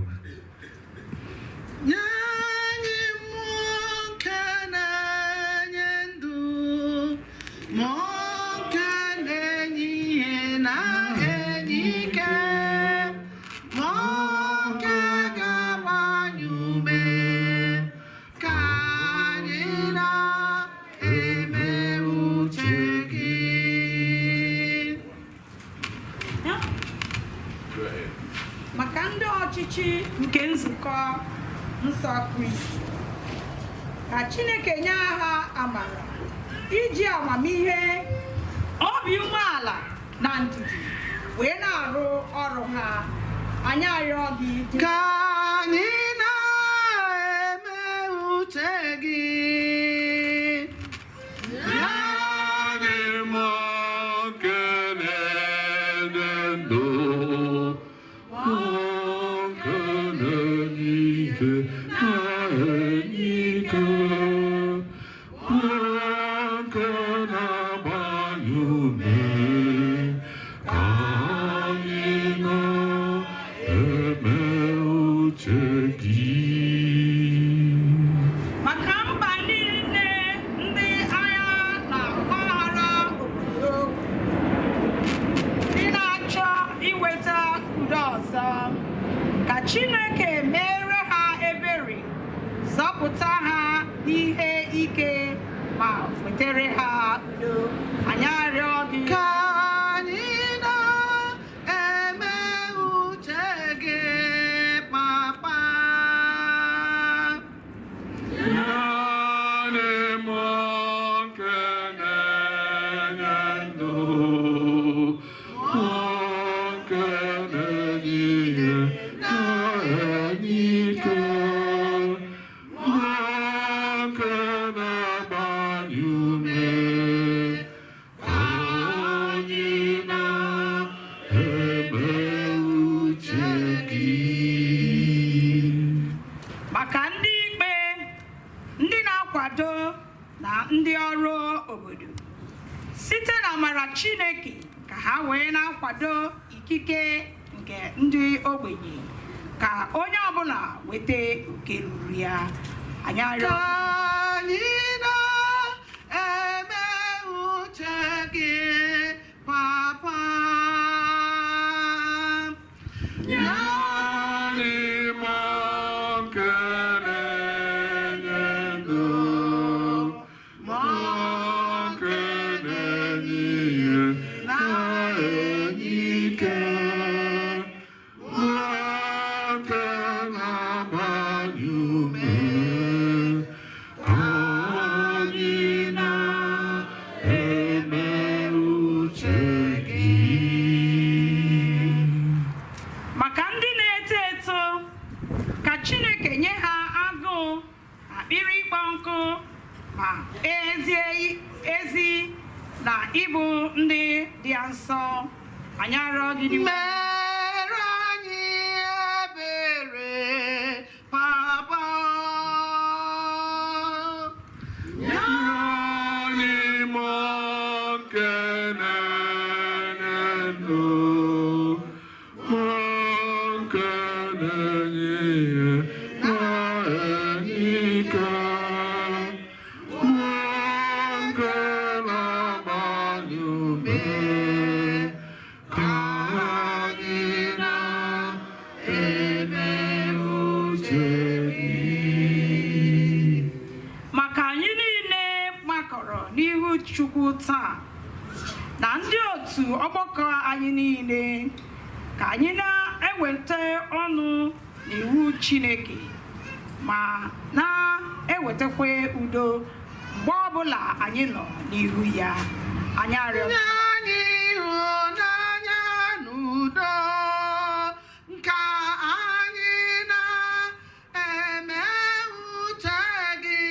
Maka ndị ọchịchị nke nzukọ nsọ Kristi, ka Chineke nye ha amara iji amamihe, obi umeala na ndidi wee na-arụ ọrụ ha. Anyị arịọ gị ka anyị na-eme uche gị. Chineke mere ha ebere, zọpụta ha n'ihe ike ma wetere ha udo. Anyị arịọ gị ka anyị na-eme uche gị, Papa. maka ndị ikpe, ndị na-akwado na ndị ọrụ obodo, site na amara Chineke ka ha wee na-akwado ikike nke ndị ogbenye, ka onye ọbụla weta oke ruru ya. Anyị arịọ Anyị na-eme uche gị, Papa. ezi na ịbụ ndị dị nsọ. Anyị arịọ gị mere anyị ebere, Papa. Chukwu taa na ndị otu ọgbakọ anyị niile ka anyị na-eweta ọnụ n'iwu Chineke ma na-ewetakwa udo mgbe ọbụla anyị nọ n'ihu ya. Anyị arịọ anyị ịhụnanya n'udo ka anyị na-eme uche gị.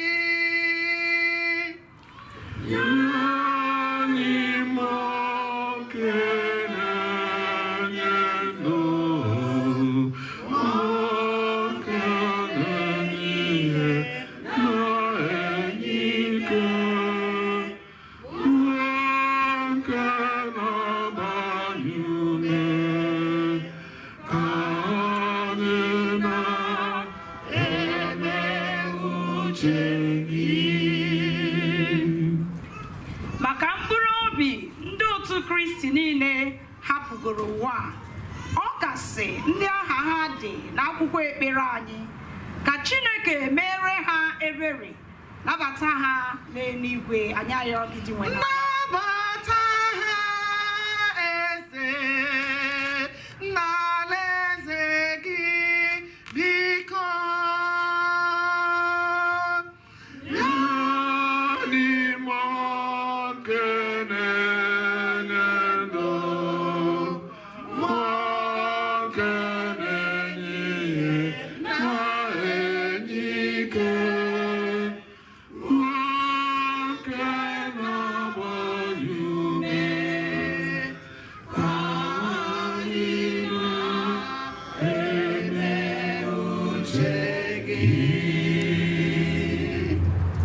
maka mkpụrụ obi ndị otu Kristi niile hapụgoro ụwa, ọ kasị ndị aha ha dị n'akwụkwọ ekpere anyị, ka Chineke mere ha ebere, nabata ha n'eluigwe. Anyị ayọ gị dị nwere Nabata ha eze n'alaeze gị, biko.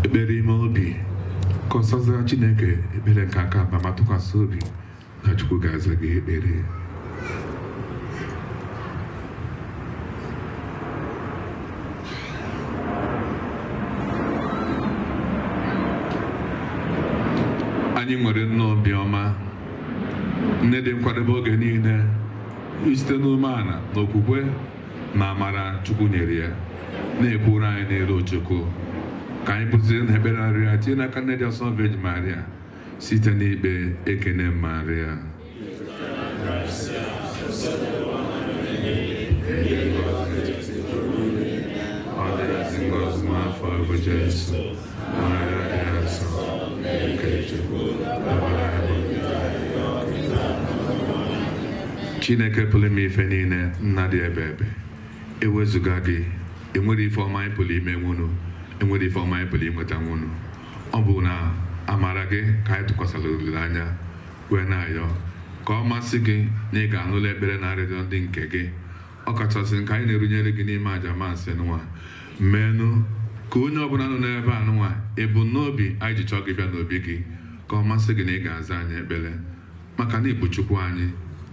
Ekpere ime obi ka ọsọza Chineke ekpere nke aka ma tụkwasị obi na Chukwu ga-aza gị ekpere. Anyị nwere nne obiọma, nne dị nkwadebe oge niile site n'umeala na okwukwe na amara Chukwu nyere ya, na-ekwuru anyị n'elu Chukwu ka anyị bụzie na ekpere arịa tinye n'aka nne dị nsọ Virgin Maria site n'ikpe ekene Maria. Ọ dịrịsị ngọzi n'afọ bụ Jesu, Maria dị nsọ nke Chukwu. Chineke pụrụ ime ife niile, nna dị ebe ebe, ewezuga gị enwere ife ọma anyị pụrụ ime nwunu, enwere ife ọma anyị pụrụ inweta nwunu. Ọ bụ na amara gị ka anyị tụkwasịrị olileanya wee na-ayọ ka ọ masị gị na ị ga-anụla ekpere na arịrịọ ndị nke gị, ọ kachasị nke anyị na-erunyere gị n'ime aja mansị nwa. Mmenụ ka onye ọbụla nọ n'ebe anụnwa ebumnobi anyị ji chọọ gị bịa n'obi gị, ka ọ masị gị na ị ga-aza anyị ekpere, maka na ịbụ Chukwu anyị,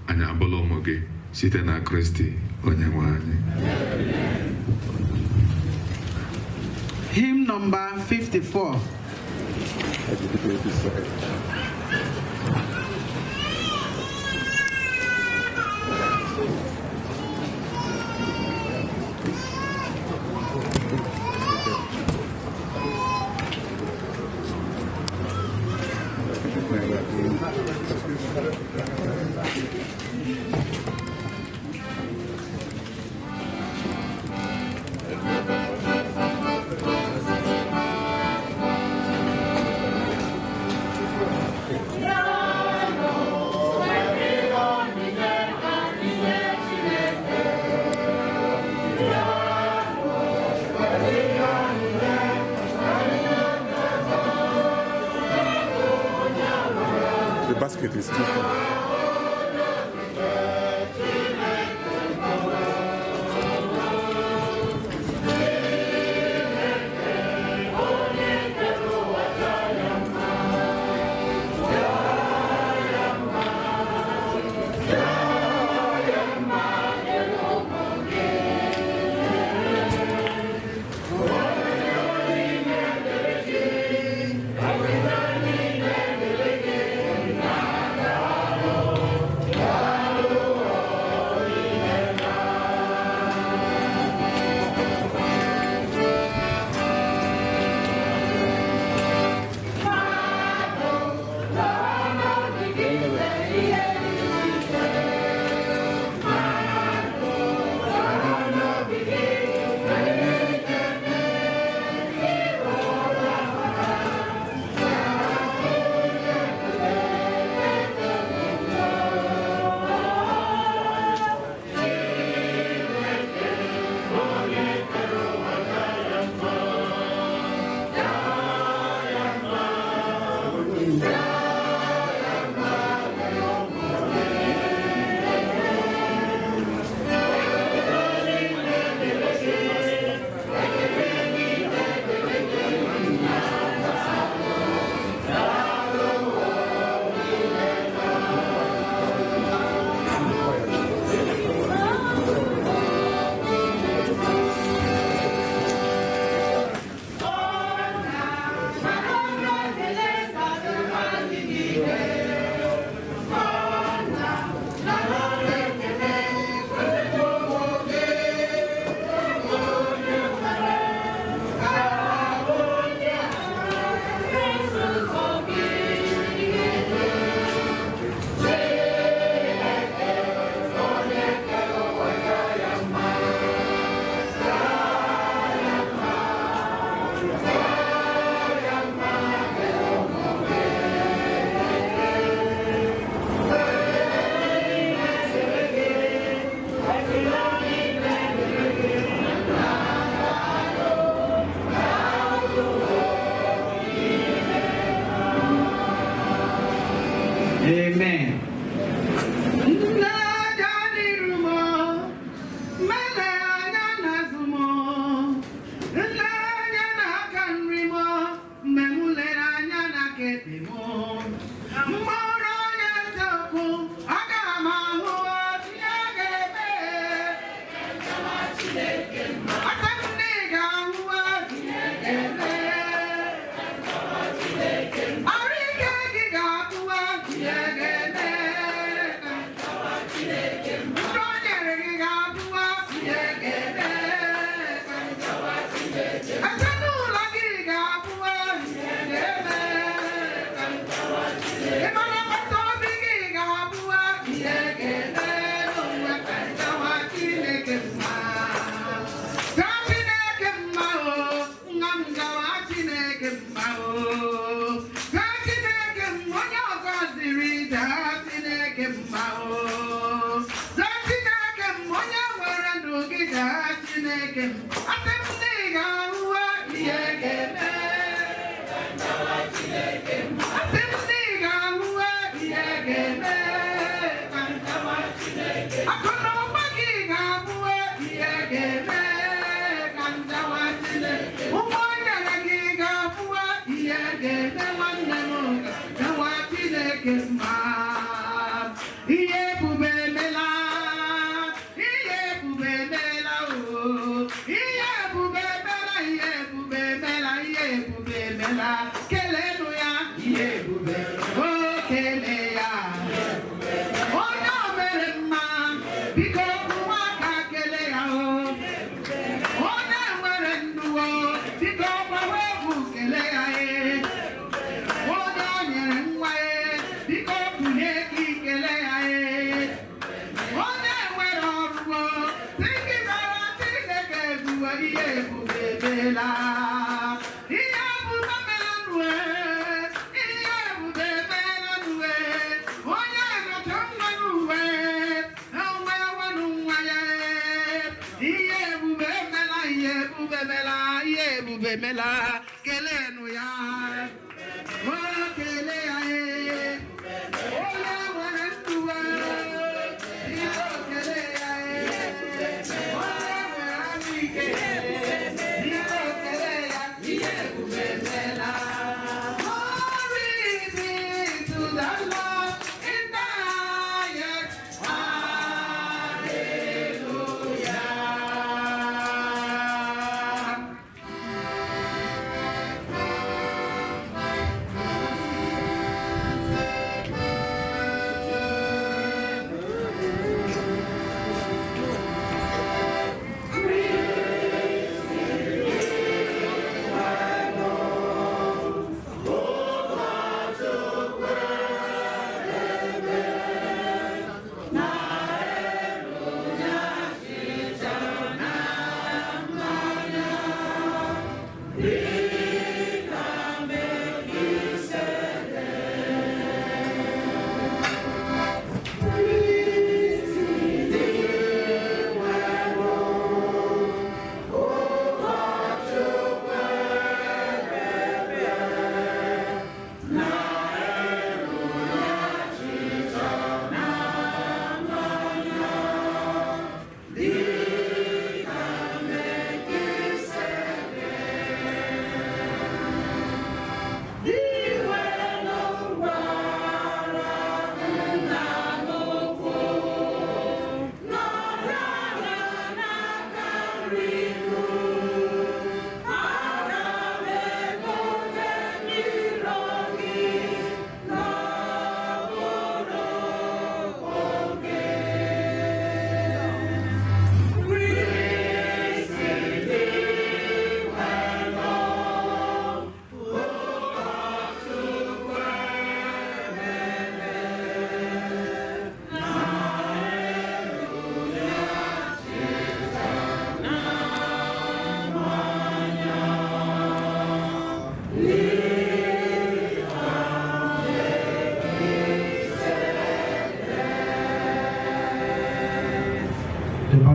anyị abụla ụmụ gị site na Kristi onye nwe anyị. Hymn number 54. The basket is too far. Amen.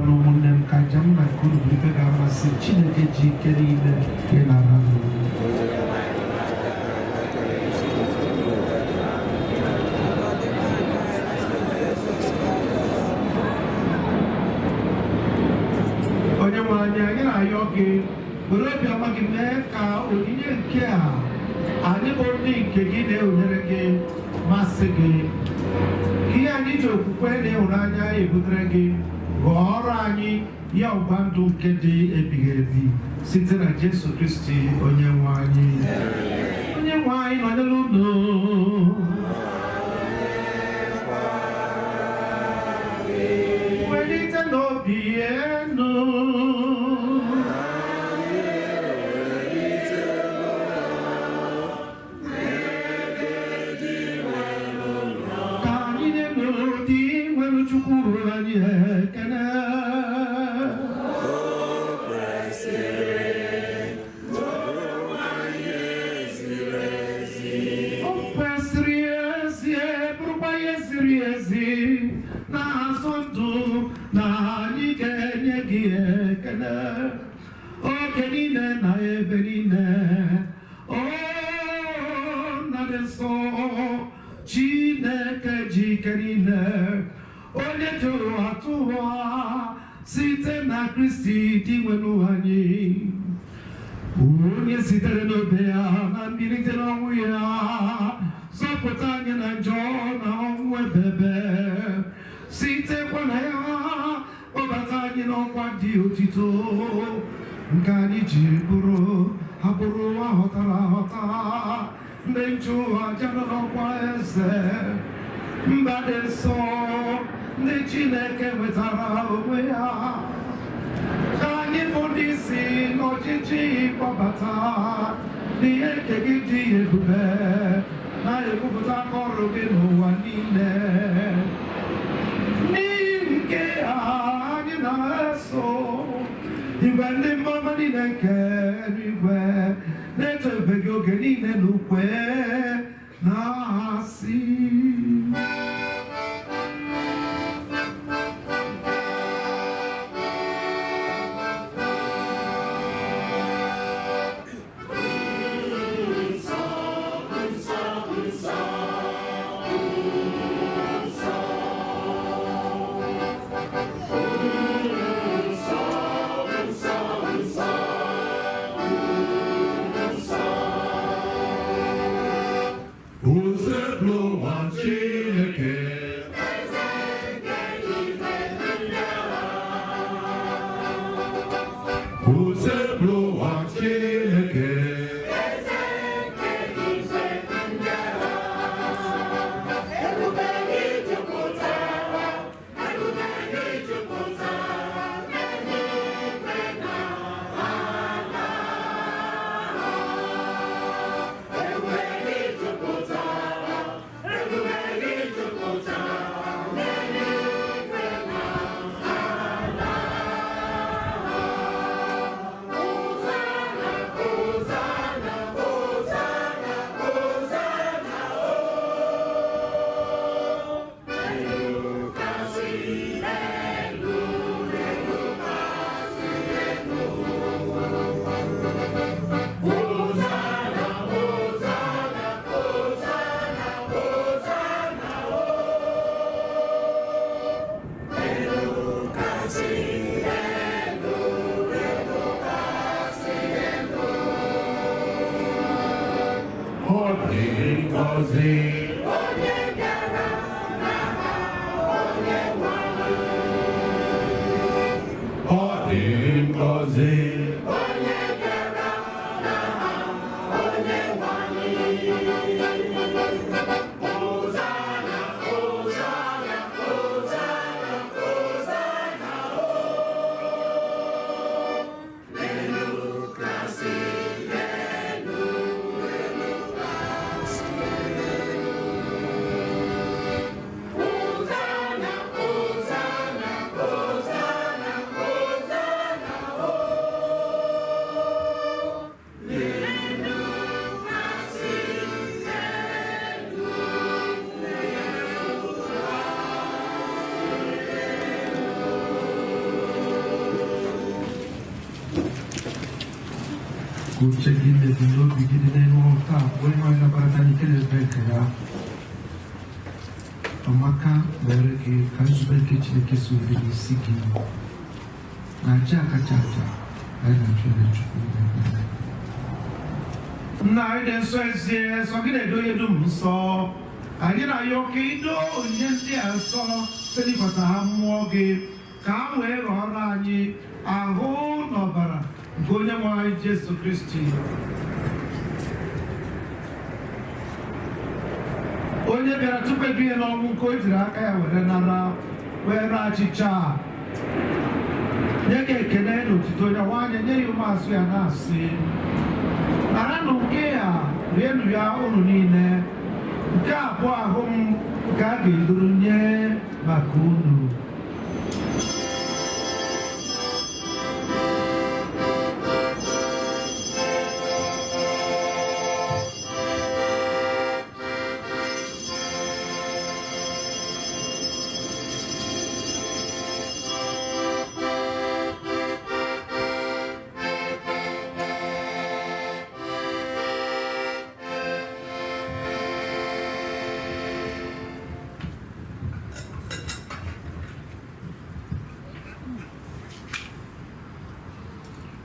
n'ụmụnne m ka aja m na nke unu bụ ife ga-amasị Chineke ji ike niile ịnara onye nwe anyị na-ayọ gị were obiọma gị mee ka onyinye nke a anyị bụ ndị nke gị na-ewunyere gị masị gị ihe anyị ji okwukwe na ịhụnanya ebutere gị ghọọrọ anyị ya ụba ndụ nke dị ebighị ebi site na Jesu Kristi onye nwe anyị nọnyere unu welite n'obi enu site na Kristi dị nwere anyị onye sitere n'obe ya na mbilite n'ọnwụ ya zọpụta anyị na njọ na ọnwụ ebebe sitekwa na ya kpọbata anyị n'ọkwa dị otito nke anyị ji abụrụ ahọtara ahọta ndị nchụaja nọ n'ọkwa eze mba dị nsọ ndị Chineke nwetara onwe ya ka anyị bụ ndị si n'ọchịchị kpọbata n'ihe nke gị dị ebube na-ekwupụta ọrụ gị n'ụwa niile n'ihi nke anyị na-eso igwe ndị mmadụ niile nke eluigwe na-etobe gị oge niile n'ukwe na-asị uche gị na-ebi n'obi gị dị n'elu ọka wee nwa ịnabata n'ike na-ebe ekele ahụ ọmaka mere gị ka nzube nke Chineke si obi n'isi gị na aja kacha aja anyị na-achụ ebe Chukwu nna anyị dị nsọ ezie nsọ gị na-edo ihe dum nsọ anyị na-ayọ ka ido onyinye ndị a nsọ selifata ha mmụọ gị ka ha wee ghọrọ anyị ahụ na ọbara nke onye nwe anyị Jesu Kristi onye bịara tupu ebinye n'ọnwụ nke o jiri aka ya were nara were achịcha nye ka ekele na otuto onye nwaanyị nye ya ụmụazụ ya na-asị naranụ nke ya rienụ ya unu niile nke abụọ ahụ m ka a ga-eduru nye maka unu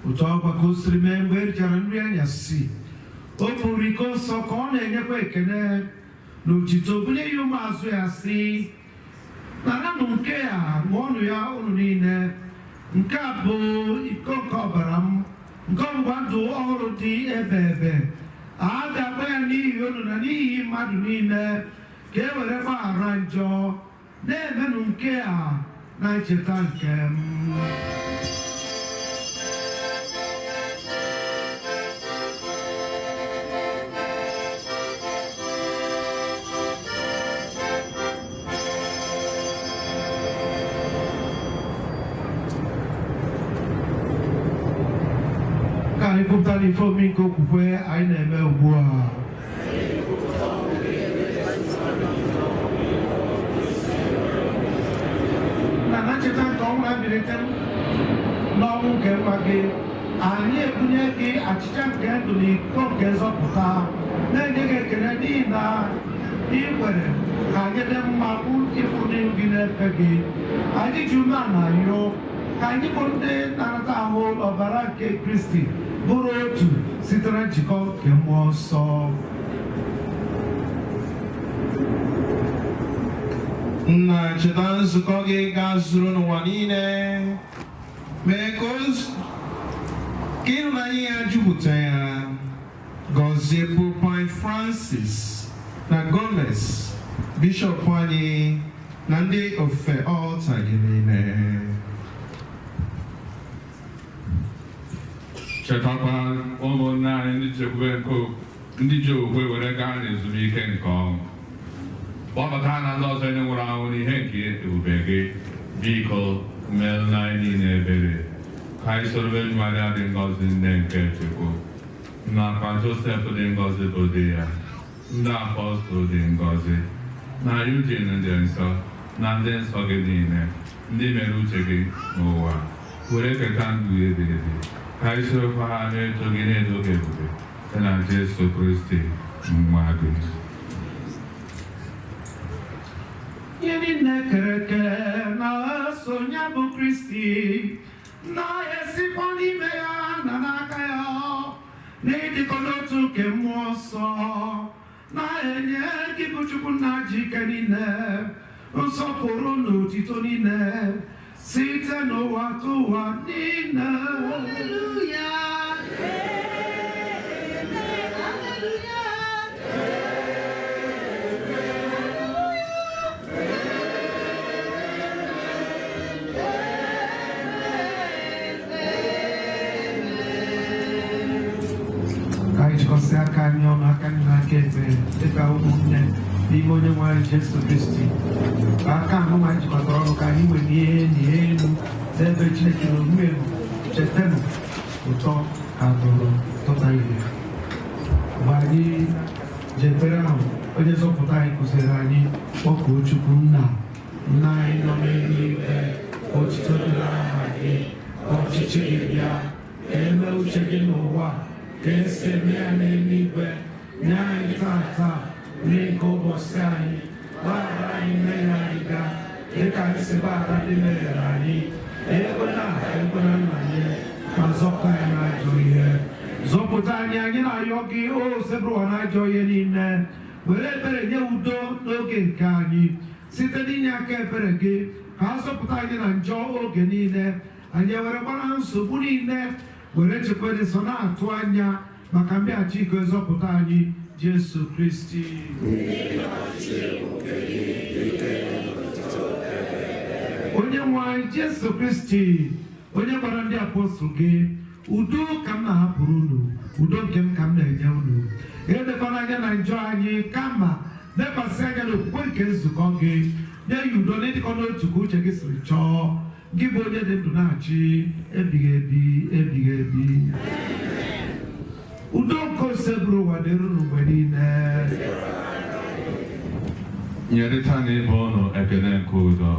otu ọkwa ka o siri mee mgbe erichara nri anyasị o buru iko nsọ ka ọ na-enyekwa ekele na otito bunye ya ụmụazụ ya sị naranụ nke a ṅụọnụ ya unu niile nke a bụ iko nke ọbara m nke ọgbụgba ndụ ọhụrụ dị ebe ebe a ga-agba ya n'ihi unu na n'ihi mmadụ niile ka e were gbaghara njọ na-emenụ nke a na ncheta nke m anyị kwupụtara ife omi nke okwukwe anyị na-eme ugbu a na ncheta nke ọnwụ na mbilite n'ọnwụ nke nwa gị anyị ebunye gị achịcha nke ndụ na iko nke nzọpụta na-enye gị ekele n'ihi na ị kwere ka anyị dị mma ịfụ n'ihu gị na-efe gị anyị ji ume a na-ayọ ka anyị bụ ndị na-anata ahụ ọbara nke Kristi bụrụ otu site na njikọ nke mmụọ nsọ nna cheta nzukọ gị ga-zuru n'ụwa niile mee ka ịhụnanya ya jupụta ya gọzie Pope anyị Francis na Gomez bishọp anyị na ndị ofufe ọlta gị niile chetakwa ụmụnne anyị ndị ji okwukwe were gaa n'ezumike nke ọṅụ kpọbata na ndị ọzọ ndị nwụrụ anwụ n'ihe nke ebube gị biko meela anyị niile ebere ka anyị soro Maria dị ngọzi nne nke Chukwu nakwa Josef dị ngọzi bụ di ya ndị apọstụl dị ngọzi na Eugene dị nsọ na ndị nsọ gị niile ndị mere uche gị n'ụwa were keta ndụ ebighị ebi ka anyị sorokwa ha na-eto gị na-edo gị ebube site na Jesu Kristi nwa gị ihe niile kere eke na-eso ya bụ Kristi na-esikwa n'ime ya na n'aka ya n'ịdịkọ n'otu nke mmụọ nsọ na-enye gị bụ Chukwu na ji ike niile nsọpụrụ na otito niile site n'ụwa tụ ụwa niile. Hallelujah. Jikọsị aka anyị ọnụ aka anyị n'aka ekpe dịka ụmụnne n'ime onye nwe anyị Jesu Kristi aka ahụ ma anyị jikọtara ọnụ ka anyị nwere ihe n'ihe elu n'ebe Chineke na omume elu chetanụ ụtọ ka bụrụ tụta ire mgbe anyị ji ekpere ahụ onye nzọpụta anyị kụziri anyị kpọkuo Chukwu nna anyị nọ n'eluigwe otuto dịrị aha gị ọchịchị gị bịa ka eme uche gị n'ụwa kesemea n'eluigwe nye anyị tata n'ego ụbọchị anyị gbaghara anyị mmehie anyị ga dịka anyị si gbaghara ndị mehiere anyị ekwela nna anyị ma zọpụta anyị n'ajọ ihe zọpụta anyị na-ayọ gị o zebụrụwa n'ajọ ihe niile were ebere nye udo n'oge nke anyị site n'inye aka ebere gị ka a zọpụta anyị na njọ oge niile anyị were gbara nsogbu niile were chekwere so na-atụ anya maka mbịaghachi iko zọpụta anyị Jesu Kristi onye nwe anyị Jesu Kristi onye gwara ndị apọstụl gị udo ka m na-ahapụrụ unu udo nke m ka m na-enye unu edekwana anya na njọ anyị kama lekwasị anya n'okwukwe nke nzukọ gị nye ya udo na ịdịkọ n'otu ka uche gị siri chọọ gị bụ onye dị ndụ na-achị ebighị ebi udo nke ose bụrụ ụwa dịrị unu mgbe niile nyerịta n'ebe ọnụ ekele nke udo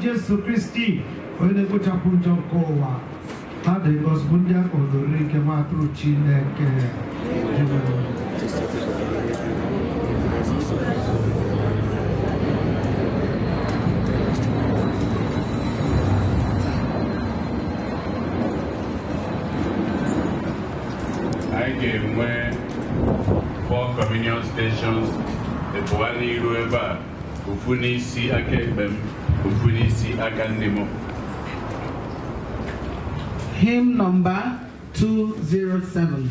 Jesu Kristi onye na-ekpochapụ njọ nke ụwa ha dị gọzibụ ndị a kpọdoro nke nwa atụrụ Chineke anyị ga-enwe 4 communion stations ebuwa n'iru ebe a ofu n'isi aka ekpe m ofu n'isi aka nne m. Hymn number 207.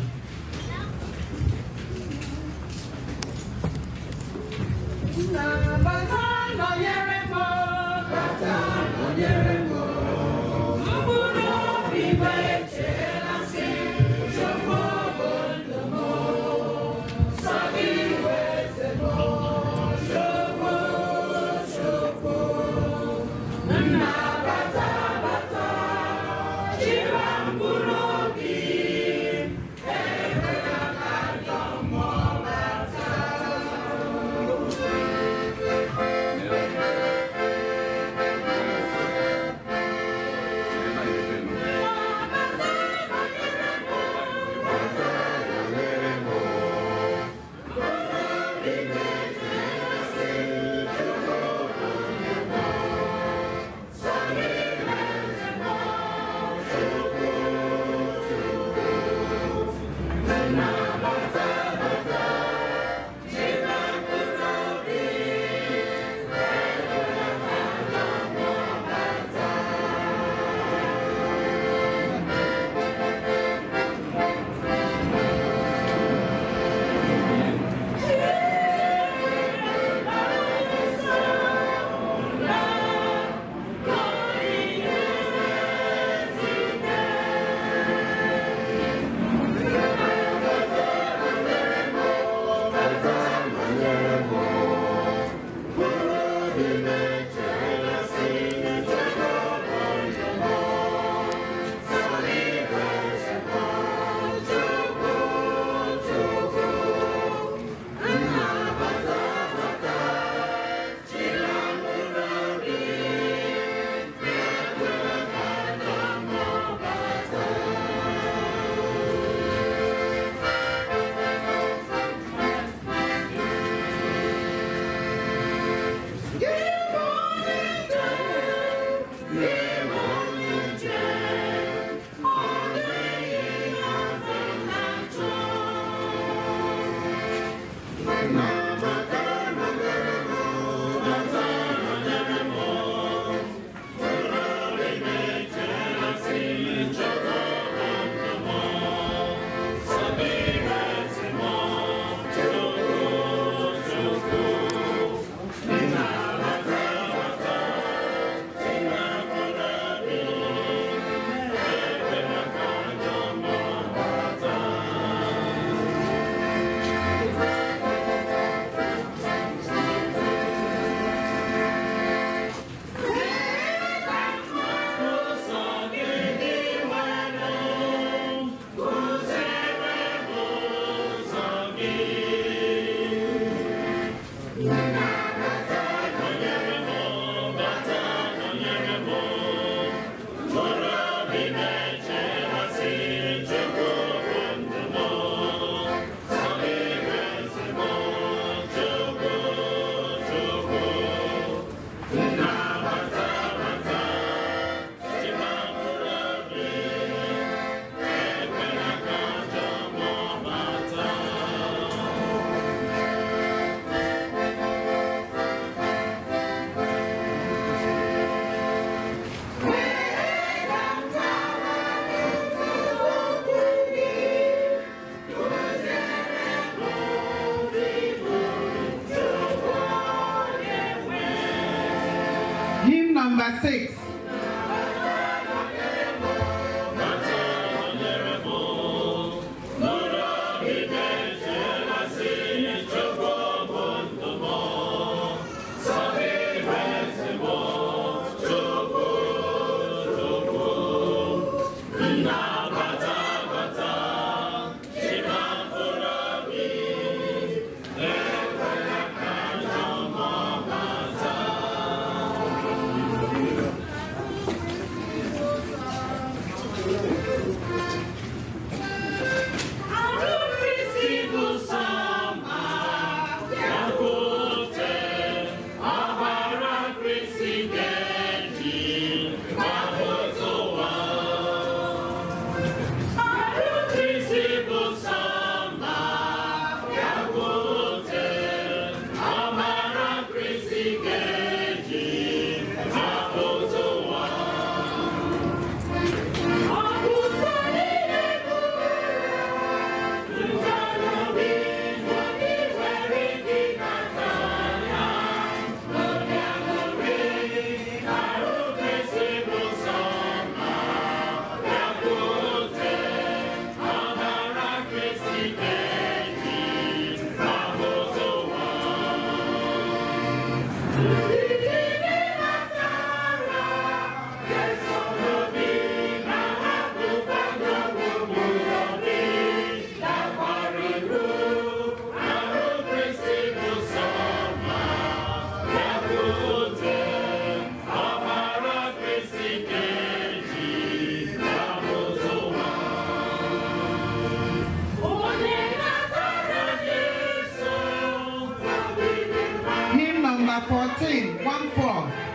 Number 6. Number 14, 1-4.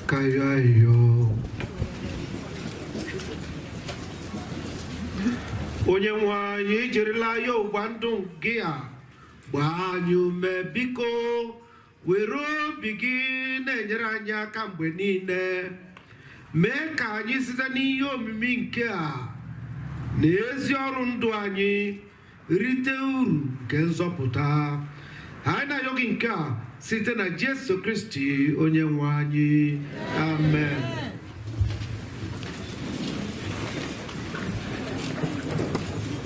Kayayo onye nwe anyị ejirila ya ụgba ndụ gị a gbaa anyị ume biko were obi gị na-enyere anyị aka mgbe niile mee ka anyị site n'ihe omimi nke a na ezi ọrụ ndụ anyị rite uru nke nzọpụta anyị na-ayọ gị nke a site na Jesu Kristi onye nwe anyị amen.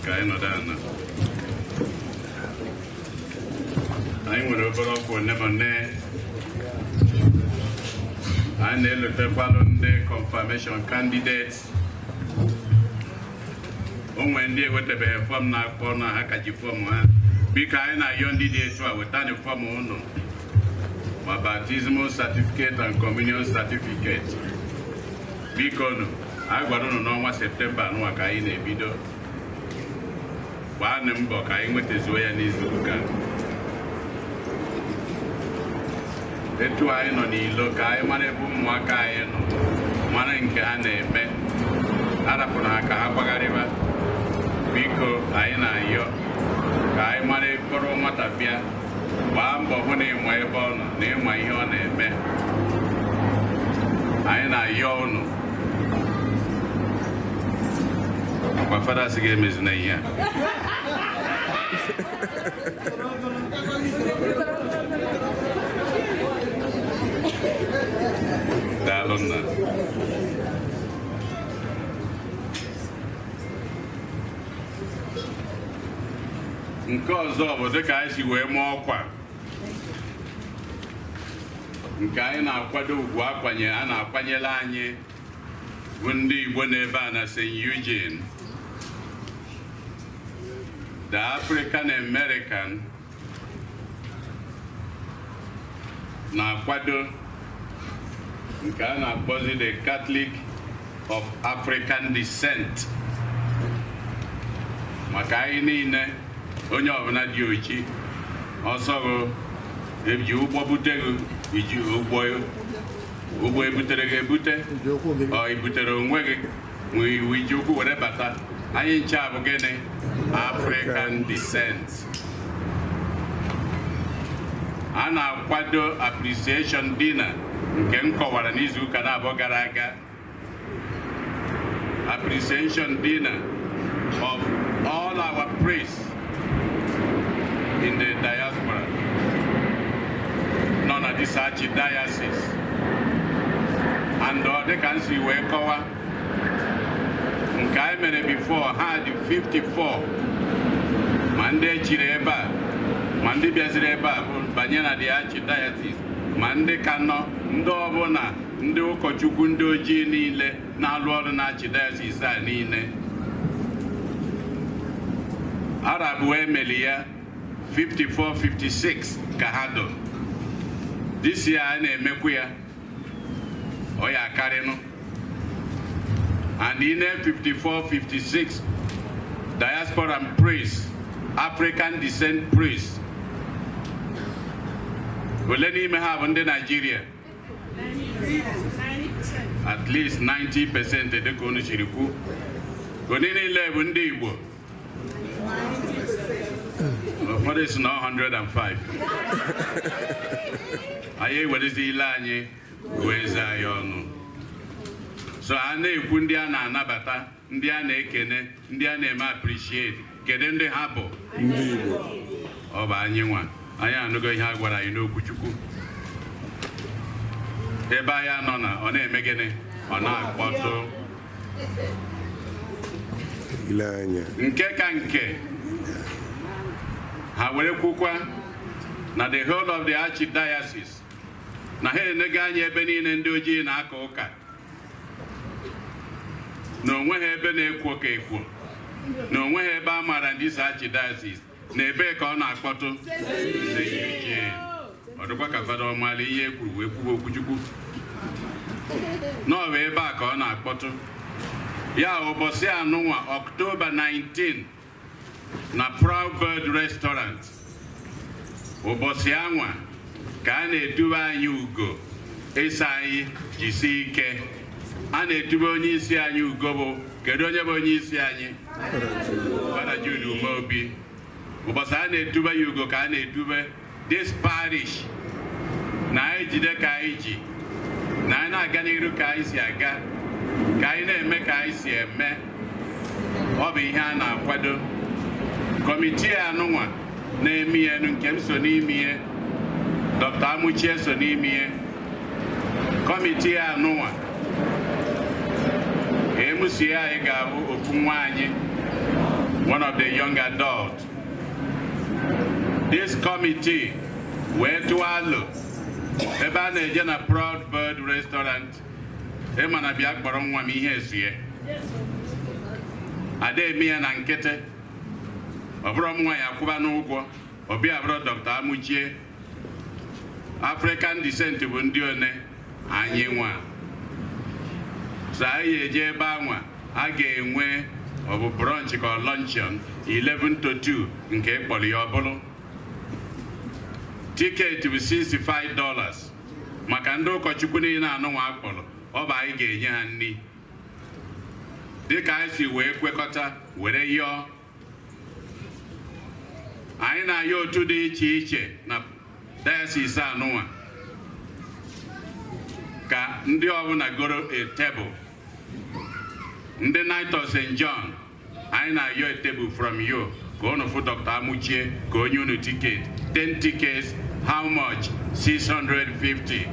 Ka anyị nọdụ ala anyị nwere obere ọkwa one ma nne anyị na-elotekwanụ ndị confirmation candidates o nwere ndị ewetabeghị fọm na-akpọ na ha kaji fọm ha biko anyị na-ayọ ndị dị etu a wetani fọm ụnụ ma baptismal certificate and communion certificate biko nụ anyị gwara ụnụ n'ọnwa Septemba nụwa ka anyị na-ebido gbaanụ mbọ ka anyị nwetazuo ya n'izu ụka etu anyị nọ n'ilo ka anyị mara ebe ụmụaka anyị nọ mara nke ha na-eme arapụrụ ha ka ha gbagharịba biko anyị na-ayọ ka anyị mara kpọrọ nwata bịa gbaa mbọ hụ na ịma ebe ọ nọ na ịma ihe ọ na-eme anyị na-ayọ ụnụ ọkwa fada sị ga-emezu na ihe a daalụ nna nke ọzọ bụ dịka anyị si wee mee ọkwa nke anyị na-akwado ugwu a na-akwanyela anyị bụ ndị Igbo n'ebe a na St.Eugene, the African American na-akwado nke a na-akpọzi the Catholic of African descent maka anyị niile onye ọbụla dị ochi ọsọ eji ụgbọ butere iji ụgbọ ebutere gị ebute ọ ibutere onwe gị nwee iwu iji ụkwụ were bata anyị ncha bụ gịnị African descent. A na-akwado appreciation dinner nke m kọwara n'izu ụka na-abụọ gara aga, appreciation dinner of all our priests in the diaspora nọ na this archdiocese, and ọ dịka nsi wee kọwa nke anyị mere before ha dị 54 ma ndị echiri ebe a ma ndị bịaziri ebe a bụ banye na the archdiocese ma ndị ka nọ ndị ọbụla ndị ụkọchukwu ndị ojii niile na-alụ ọrụ na archdiocese a niile. Arab wee meli ya 54-56 ka ha do. This year a na-emekwu ya ọ ya karịnụ, and in 54-56 diaspora diaspora priests, African descent priests. Ole n'ime ha bụ ndị Nigeria. At least 90% dịka unu chiri kwu. Onye niile bụ ndị Igbo. Ụfọdụ si na 105. Anyị ewerezi ile anyị wee zaa ya ọnụ. So a na-ekwu ndị a na-anabata, ndị a na-ekene, ndị a na-eme appreciate. Kedu ndị ha bụ? Ndị Igbo. Ọ bụ anyị nwa. Anyị anụgo ihe a gwara anyị n'okwu Chukwu. Ebe anyị anọ na ọ na-eme gịnị? Ọ na-akpọtụ. Nke ka nke ha were kwukwa na the whole of the archdiocese na ha enego anya ebe niile ndị ojii na-aka ụka na onwe ha ebe na-ekwo ka ekwo na onwe ha ebe a maara ndị isi archdiocese na ebe ka ọ na-akpọtụ St.Eugene. Ọ dịkwa ka Fada Ọmali ihe ekwuru wee kwuo okwu Chukwu n'ọwa ebe a ka ọ na-akpọtụ. Ya ụbọchị anụnwa October 19 na Proud Bird Restaurant. Ụbọchị anwa ka a na-etube anyị ugo ịsa anyị jisi ike. A na-etube onye isi anyị ugo bụ kedu onye bụ onye isi anyị? Fada Jude Umeobi. Ụbọchị a na-etube ya ugo ka a na-etube this parish na anyị jide ka anyị ji na anyị na-aga n'iru ka anyị si aga ka anyị na-eme ka anyị si eme. Ọ bụ ihe a na-akwado. Kọmitii anụnwa na-eme ihe nke m so n'ime ihe, Dr. Amuchie so n'ime ihe. Kọmitii anụnwa emusi anyị ga-abụ ofu nwaanyị, one of the young adults. This committee wee tụọ alo ebe a na-eje na Proud Bird Restaurant ịma na bịa kpọrọ nwa m ihe esie. Ada eme ya na nkịtị. Ọ bụrụ m nwa ya akwụba n'ụgwọ. Ọbịa bụrụ Dr. Amuchie. African descent bụ ndị one anyị nwa. So anyị eje ebe anwa a ga-enwe ọ bụ brunch ka luncheon 11 to 2 nke ịkpọrọ ya ọbụrụ. Ticket bụ $65 maka ndị ụkọchukwu niile anụnwa akpọrọ. Ọ bụ anyị ga-enye ha nri dịka anyị si wee kwekọta were yọọ. Anyị na-ayọ otu dị iche iche na diocese anụnwa ka ndị ọbụla goro a table. Ndị Night of St. John anyị na-ayọ a table from you ka unu fụ Dr. Amuchie ka onye unu ticket. 10 tickets, how much? 650.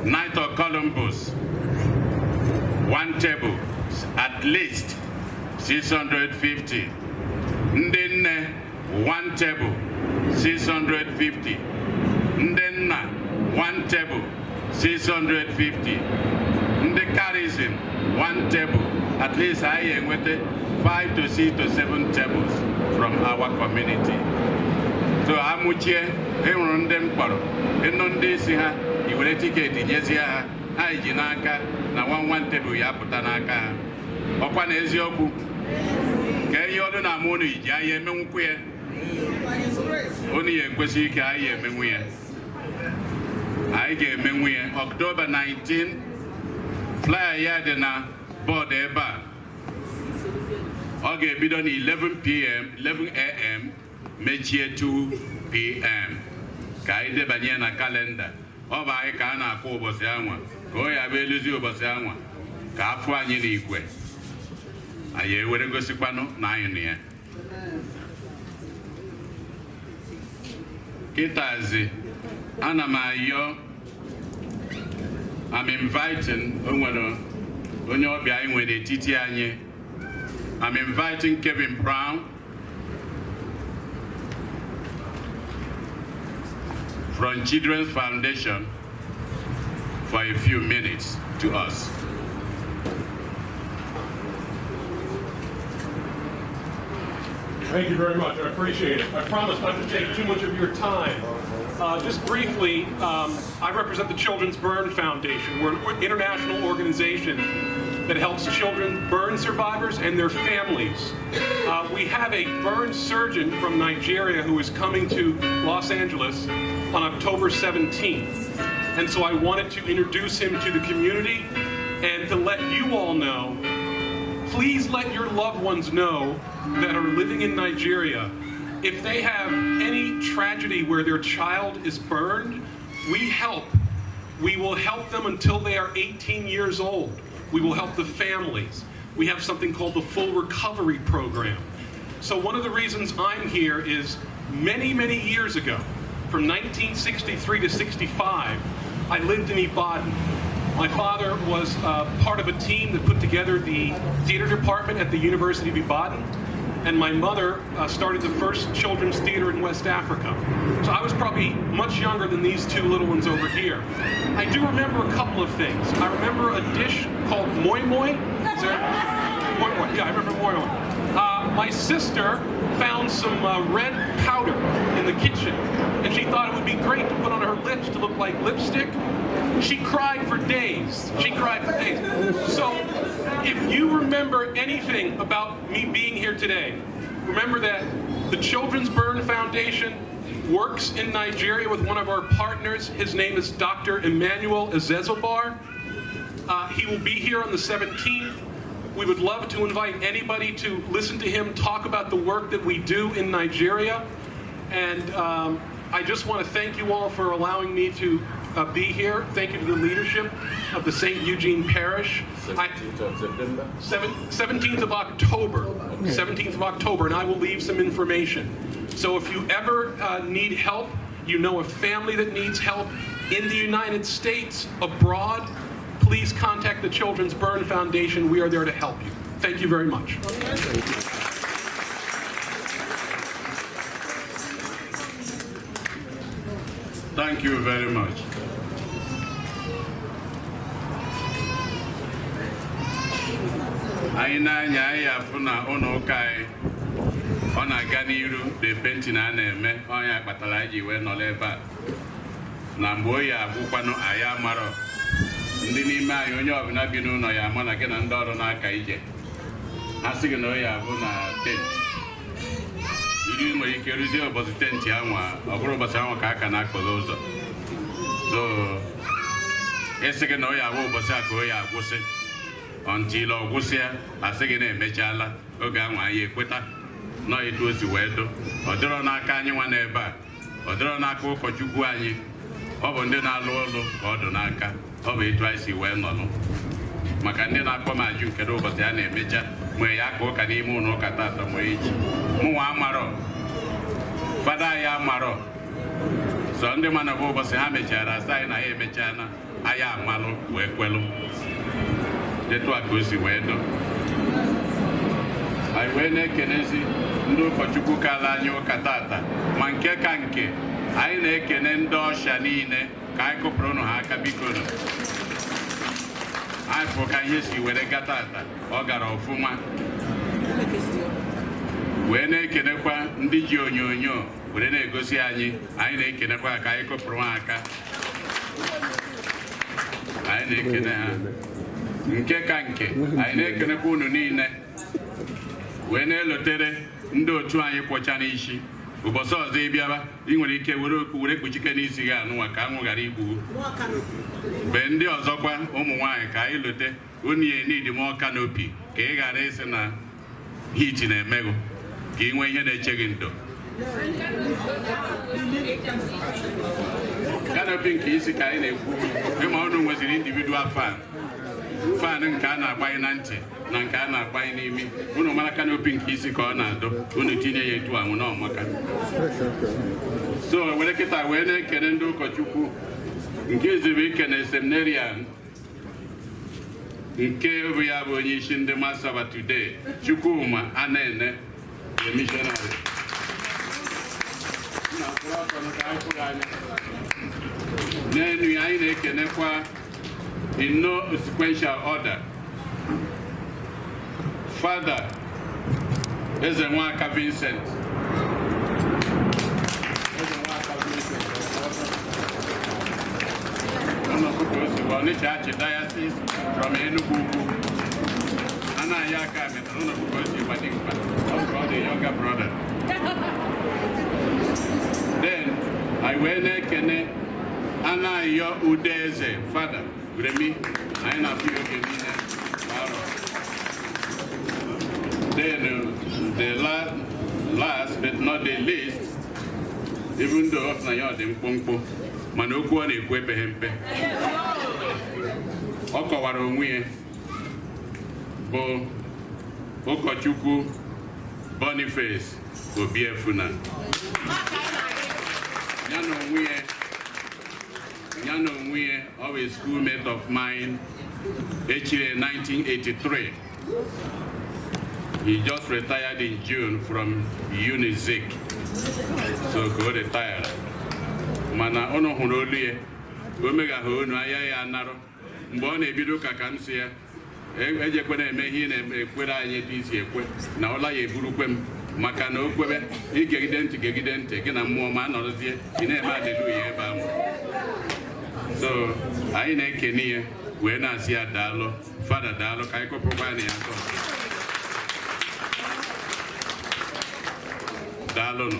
Night of Columbus, one table, at least 650. Ndị nne, one table, 650. Ndị nna, one table, 650. Ndị charism, one table. At least I enwete 5 to 6 to 7 tables from our community. So Amuchie, enwere ndị mkpọrọ, ịnụ ndị isi ha, iwere tiketi nyezie ha, ha iji n'aka na one table ya pụta n'aka ha. Ọkwa na eziokwu ka ihe ọdụ na ama unu iji anyị emenwukwu ya. Unu ya ekwesị ike anyị emenwu ya. Anyị ga-emenwu ya October 19. Flyer ya dị na bọọdụ ebe a. Ọ ga-ebido na 11 a.m. mechie 2 p.m. ka anyị debanye na kalenda. Ọ bụ anyị ka a na-akpọ ụbọchị anwa ka o ya bụ eluzi ụbọchị anwa ka afọ anyị n'igwe anyị ewere gosikwanụ na anyị na ya. Kịtazi ana m ayọ, I'm inviting onwere onye ọbịa anyị nwere etiti anyị. I'm inviting Kevin Brown from Children's Foundation for a few minutes to us. Thank you very much. I appreciate it. I promise not to take too much of your time. Just briefly, I represent the Children's Burn Foundation. We're an international organization that helps children, burn survivors, and their families. We have a burn surgeon from Nigeria who is coming to Los Angeles on October 17th. And so I wanted to introduce him to the community and to let you all know, please let your loved ones know that are living in Nigeria, if they have any tragedy where their child is burned, we help. We will help them until they are 18 years old. We will help the families. We have something called the Full Recovery Program. So one of the reasons I'm here is many, many years ago, from 1963 to 65, I lived in Ibadan. My father was part of a team that put together the theater department at the University of Ibadan, and my mother started the first children's theater in West Africa. So I was probably much younger than these two little ones over here. I do remember a couple of things. I remember a dish called moi moi. Is there? Moi moi. Yeah, I remember moi moi. My sister found some red powder in the kitchen, and she thought it would be great to put on her lips to look like lipstick. She cried for days. She cried for days. So if you remember anything about me being here today, remember that the Children's Burn Foundation works in Nigeria with one of our partners. His name is Dr. Emmanuel Ezezobar. He will be here on the 17th. We would love to invite anybody to listen to him talk about the work that we do in Nigeria. And I just want to thank you all for allowing me to be here. Thank you to the leadership of the St. Eugene Parish. 17th of September? 17th of October. Okay. 17th of October, and I will leave some information. So if you ever need help, you know a family that needs help in the United States, abroad, please contact the Children's Burn Foundation. We are there to help you. Thank you very much. Thank you very much. Anyị na-anya anyị afụ na ụlọ ụka anyị ọ na-aga n'iru the painting a na-eme onye akpatara anyị ji wee nọrọ ebe a na mgbe oyi agwụkwanụ anyị amarọ ndị n'ime anyị onye ọbụla bi n'ụlọ ya ama na gị na ndị ọrụ na-aka ije ha sị gị na oyi abụ na tent iri nwere ike rụzie ụbọchị tenti anwa ọ bụrụ ụbọchị anwa ka aka na-akpọrọ ụzọ so esi gị na oyi abụ ụbọchị a ka oyi agwụsị until ọ gwụsịa asị gị na-emechala oge anwa anyị ekweta nọ etu o si wee do ọ dịrọ n'aka anyị nwa n'ebe a ọ dịrọ n'aka ụkọchukwu anyị ọ bụ ndị na-alụ ọlụ ka ọ dụ n'aka ọ bụ etu anyị si wee nọlụ maka ndị na-akpọ m ajụ nke ụbọchị a na-emecha nwee ya ka ụka n'ime ụlọ ụka tata nwee echi mụnwa amarọ fada anyị amarọ sọ ndị mana bụ ụbọchị ha mechara asa anyị na ya emechana anyị amalụ wee kwelụ etu a ka o si wee dọ anyị wee na-ekenezi ndị ụkọchukwu kala anyị ụka tata ma nke ka nke anyị na-ekene ndị ọsha niile ka anyị kụpụrụ ụnụ ha aka bikonu anyị fụ ka ihe si were ga tata ọ gara ọfụma wee na-ekenekwa ndị ji onyonyo were na-egosi anyị na-ekenekwa ka anyị kụpụrụ ha aka anyị na-ekene ha nke ka nke anyị na-ekenekwa unu niile wee na-elotere ndị otu anyị kwọcha n'isi ụbọchị ọzọ ịbịaba ị nwere ike were kpuchike n'isi gị anụnwa ka anwụ ghara igbu mgbe ndị ọzọkwa ụmụ nwaanyị ka anyị lote onye need more canopy ka ị ghara ịsị na heat na-emegụ ka ị nwee ihe na-eche gị ndo canopy nke isi ka anyị na-ekwu ịma unu nweziri individual fan nke a na-agbanye na ntị na nke a na-agbanye n'imi unu mara canopy nke isi ka ọ na-adọ unu tinye ya etu anwụ n'ọmaka so were kịta wee na-ekene ndị ụkọchukwu nke iziri ikene seminarian nke bụ ya bụ onye isi ndị Masaba today Chukwuma Anene the missionary n'enu anyị na-ekenekwa in no sequential order Father Ezenwaka Vincent Onitsha Archdiocese from Enugu younger brother. Then I went there, Anna, your Udeze, father, with me, I know you Then the last but not the least, even though of Nayo dem Pongpo, Manoko and Equepe Hempe. Okawaro Bo Okochuku Boniface will be a funa. Nyano Mwe, always schoolmate of mine, actually in 1983. He just retired in June from Unizik. So go retired. Mana ono hunoli omega ho no aya anaro. Mbo na ebido kakansi ya. Eje kwena emehi na ekwera anye disi ekwe. Na ola ye burukwem maka na okwebe igegidente gị na mmụọ ma anọrọzie ị na-eme hallelujah ebe ahụ. So anyị na-ekene ya wee na-asị ya daalụ fada daalụ ka anyị kọpụkwa na ya atọ. Daalụ nụ.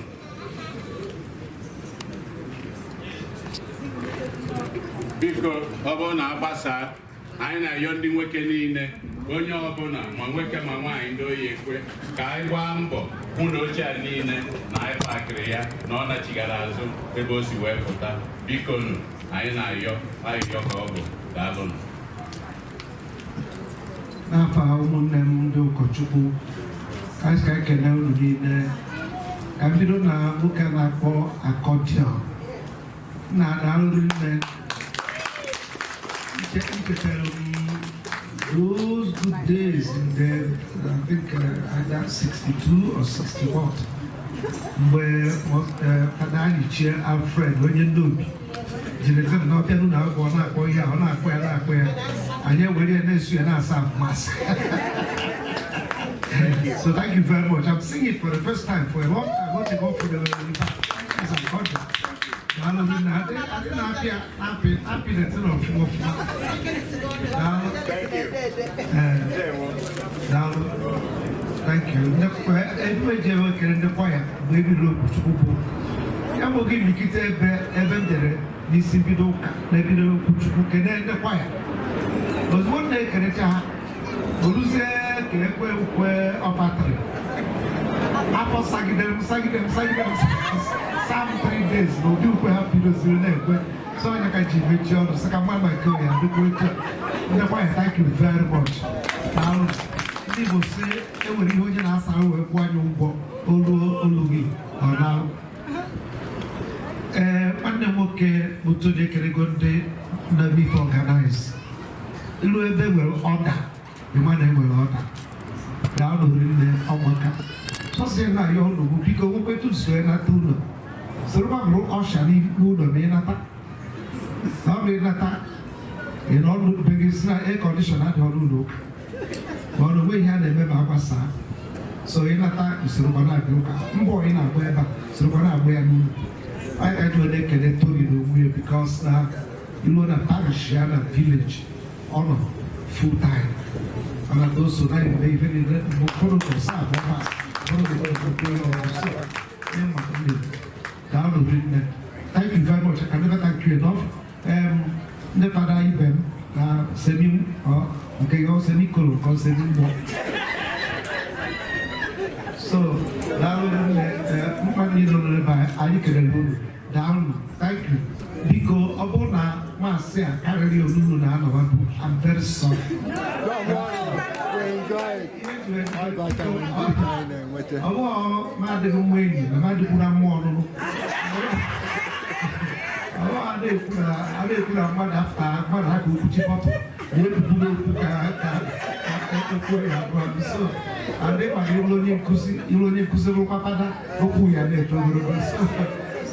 Biko ọ bụrụ na agbasa anyị na-ayọ ndị nwoke niile onye ọbụla ma nwoke ma nwaanyị ndị oyi ekwe ka anyị gbaa mbọ hụ na ochie a niile na anyị pakịrị ya na ọ nachigara azụ ebe o si wee pụta. Biko nụ anyị na-ayọ ayịyọ ka ọ bụ daalụ nụ. N'afọ ụmụnne m ndị ụkọchukwu anyị ka ekele unu niile ka bido na nwoke na-akpọ akọdion na-adalụ nne those good days in the, I think either 62 or 61, where Padani Chair Alfred, when you know me, General not telling now, go on, go here, on that way, and you're waiting next year and I saw mass. So thank you very much. I'm singing it for the first time for a long time. I want to go for the as a contract. I didn't happy that you know. Thank you. Every day we can in the choir, baby road to Kupu. I will give you Kita Evendere, this Simpidoka, maybe the Kuchu can end the choir. But one day can it have Oluze where of battery. Apple sagging them, some 3 days, no do have Peter's name. So I can make sure the second one my career and the great. Thank you very much. Now, people say, every union has our one Olugi or now. When the work to the Keregonde, not be organized. They will order, the money will order. Now, the Omaka. So say now, you know, because we go to Suena Tuno. So, I'm Oshani, who the Menata. Now, Menata, in all the biggest air conditioner, I don't look. But the way he had a member of Asa. So, in attack, Surubana, boy in a web, Surubana, where I do a decade to you because you know the parish and a village on full time. And I also like even in the protocol, thank you very much. I can never thank you enough. Never even semi or okay, or semi-colon, or semi-more. So, now, down, thank you. Because Abona, Marcia, carry your Luna, I'm very sorry.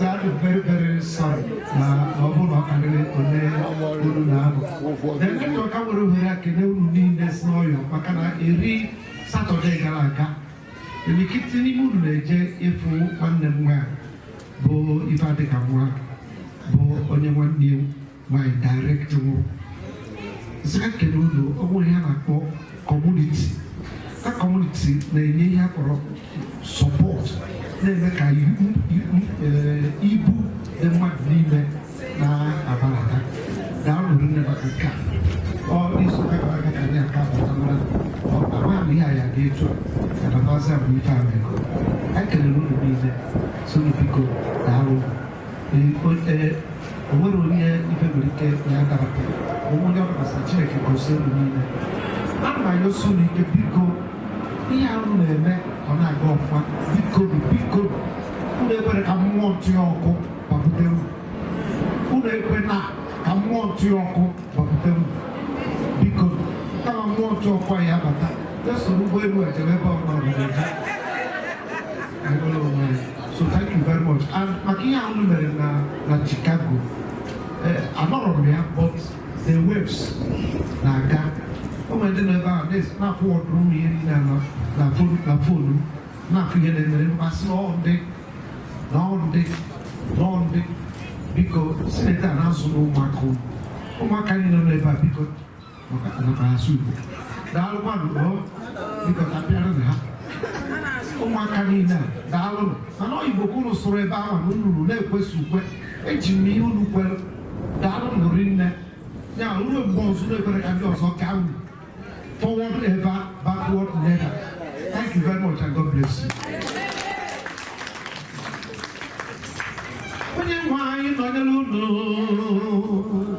Very, very sorry. Saturday Galaka. And we keep telling you if one bo if I take a work, bo only one new, my direct work. Second, only have a community. ka community na-enye ihe akpọrọ support na-eme ka ibu dị mmadụ n'ime na-abalata ga-alụrụ nne maka nke a ọ izu ụka gara aga ka ya ka abatamara ama m ihe a ya ga-etu a abatasị abụ ife a mere ekelere unu niile sonu biko daalụ o nwere onye ife nwere ike ya dabata onye ọ bụla Chineke gosi unu niile ana m ayọsi unu ike biko ihe ahụ na-eme ọ na-aga ọfụma biko unu ekwere ka mmụọ ntụ ya ọkụ gbapute unu ekwe na ka mmụọ ntụ ya ọkụ gbapute biko kama mmụọ ntụ ọkụ ya abata ya soro ụgbọelu ejebe ebe ọ nọ so thank you very much and maka ihe ahụ mere na Chicago anọrọ m ya but the waves na-aga o nwere ndị nọ ebe ahụ na-afụ ọdụrụ m ihe niile na fonu na-afụ ihe na-emere mmasị n'ọndị biko sineta na-azụ ụmụaka niile nọ ebe a biko maka asụ Igbo daalụ mmadụ biko ka bịara na ha ụmụaka niile daalụ mana Igbo ka unu sụrụ ebe ahụ na unu na-ekwesị ukwe eji m ihe unu kwere daalụ nụrụ nne ya ruo mgbe ọzọ na-ekwere ka ndị ọzọ ka unu forward ever backward never thank you very much and God bless you onye nwe anyị nọnyere unu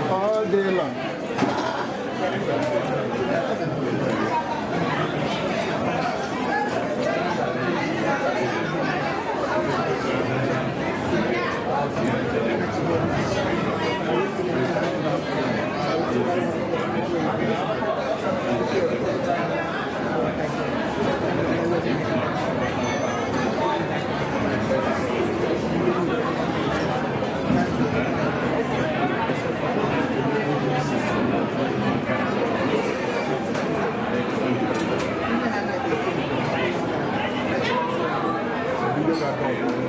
all day long. Thank you.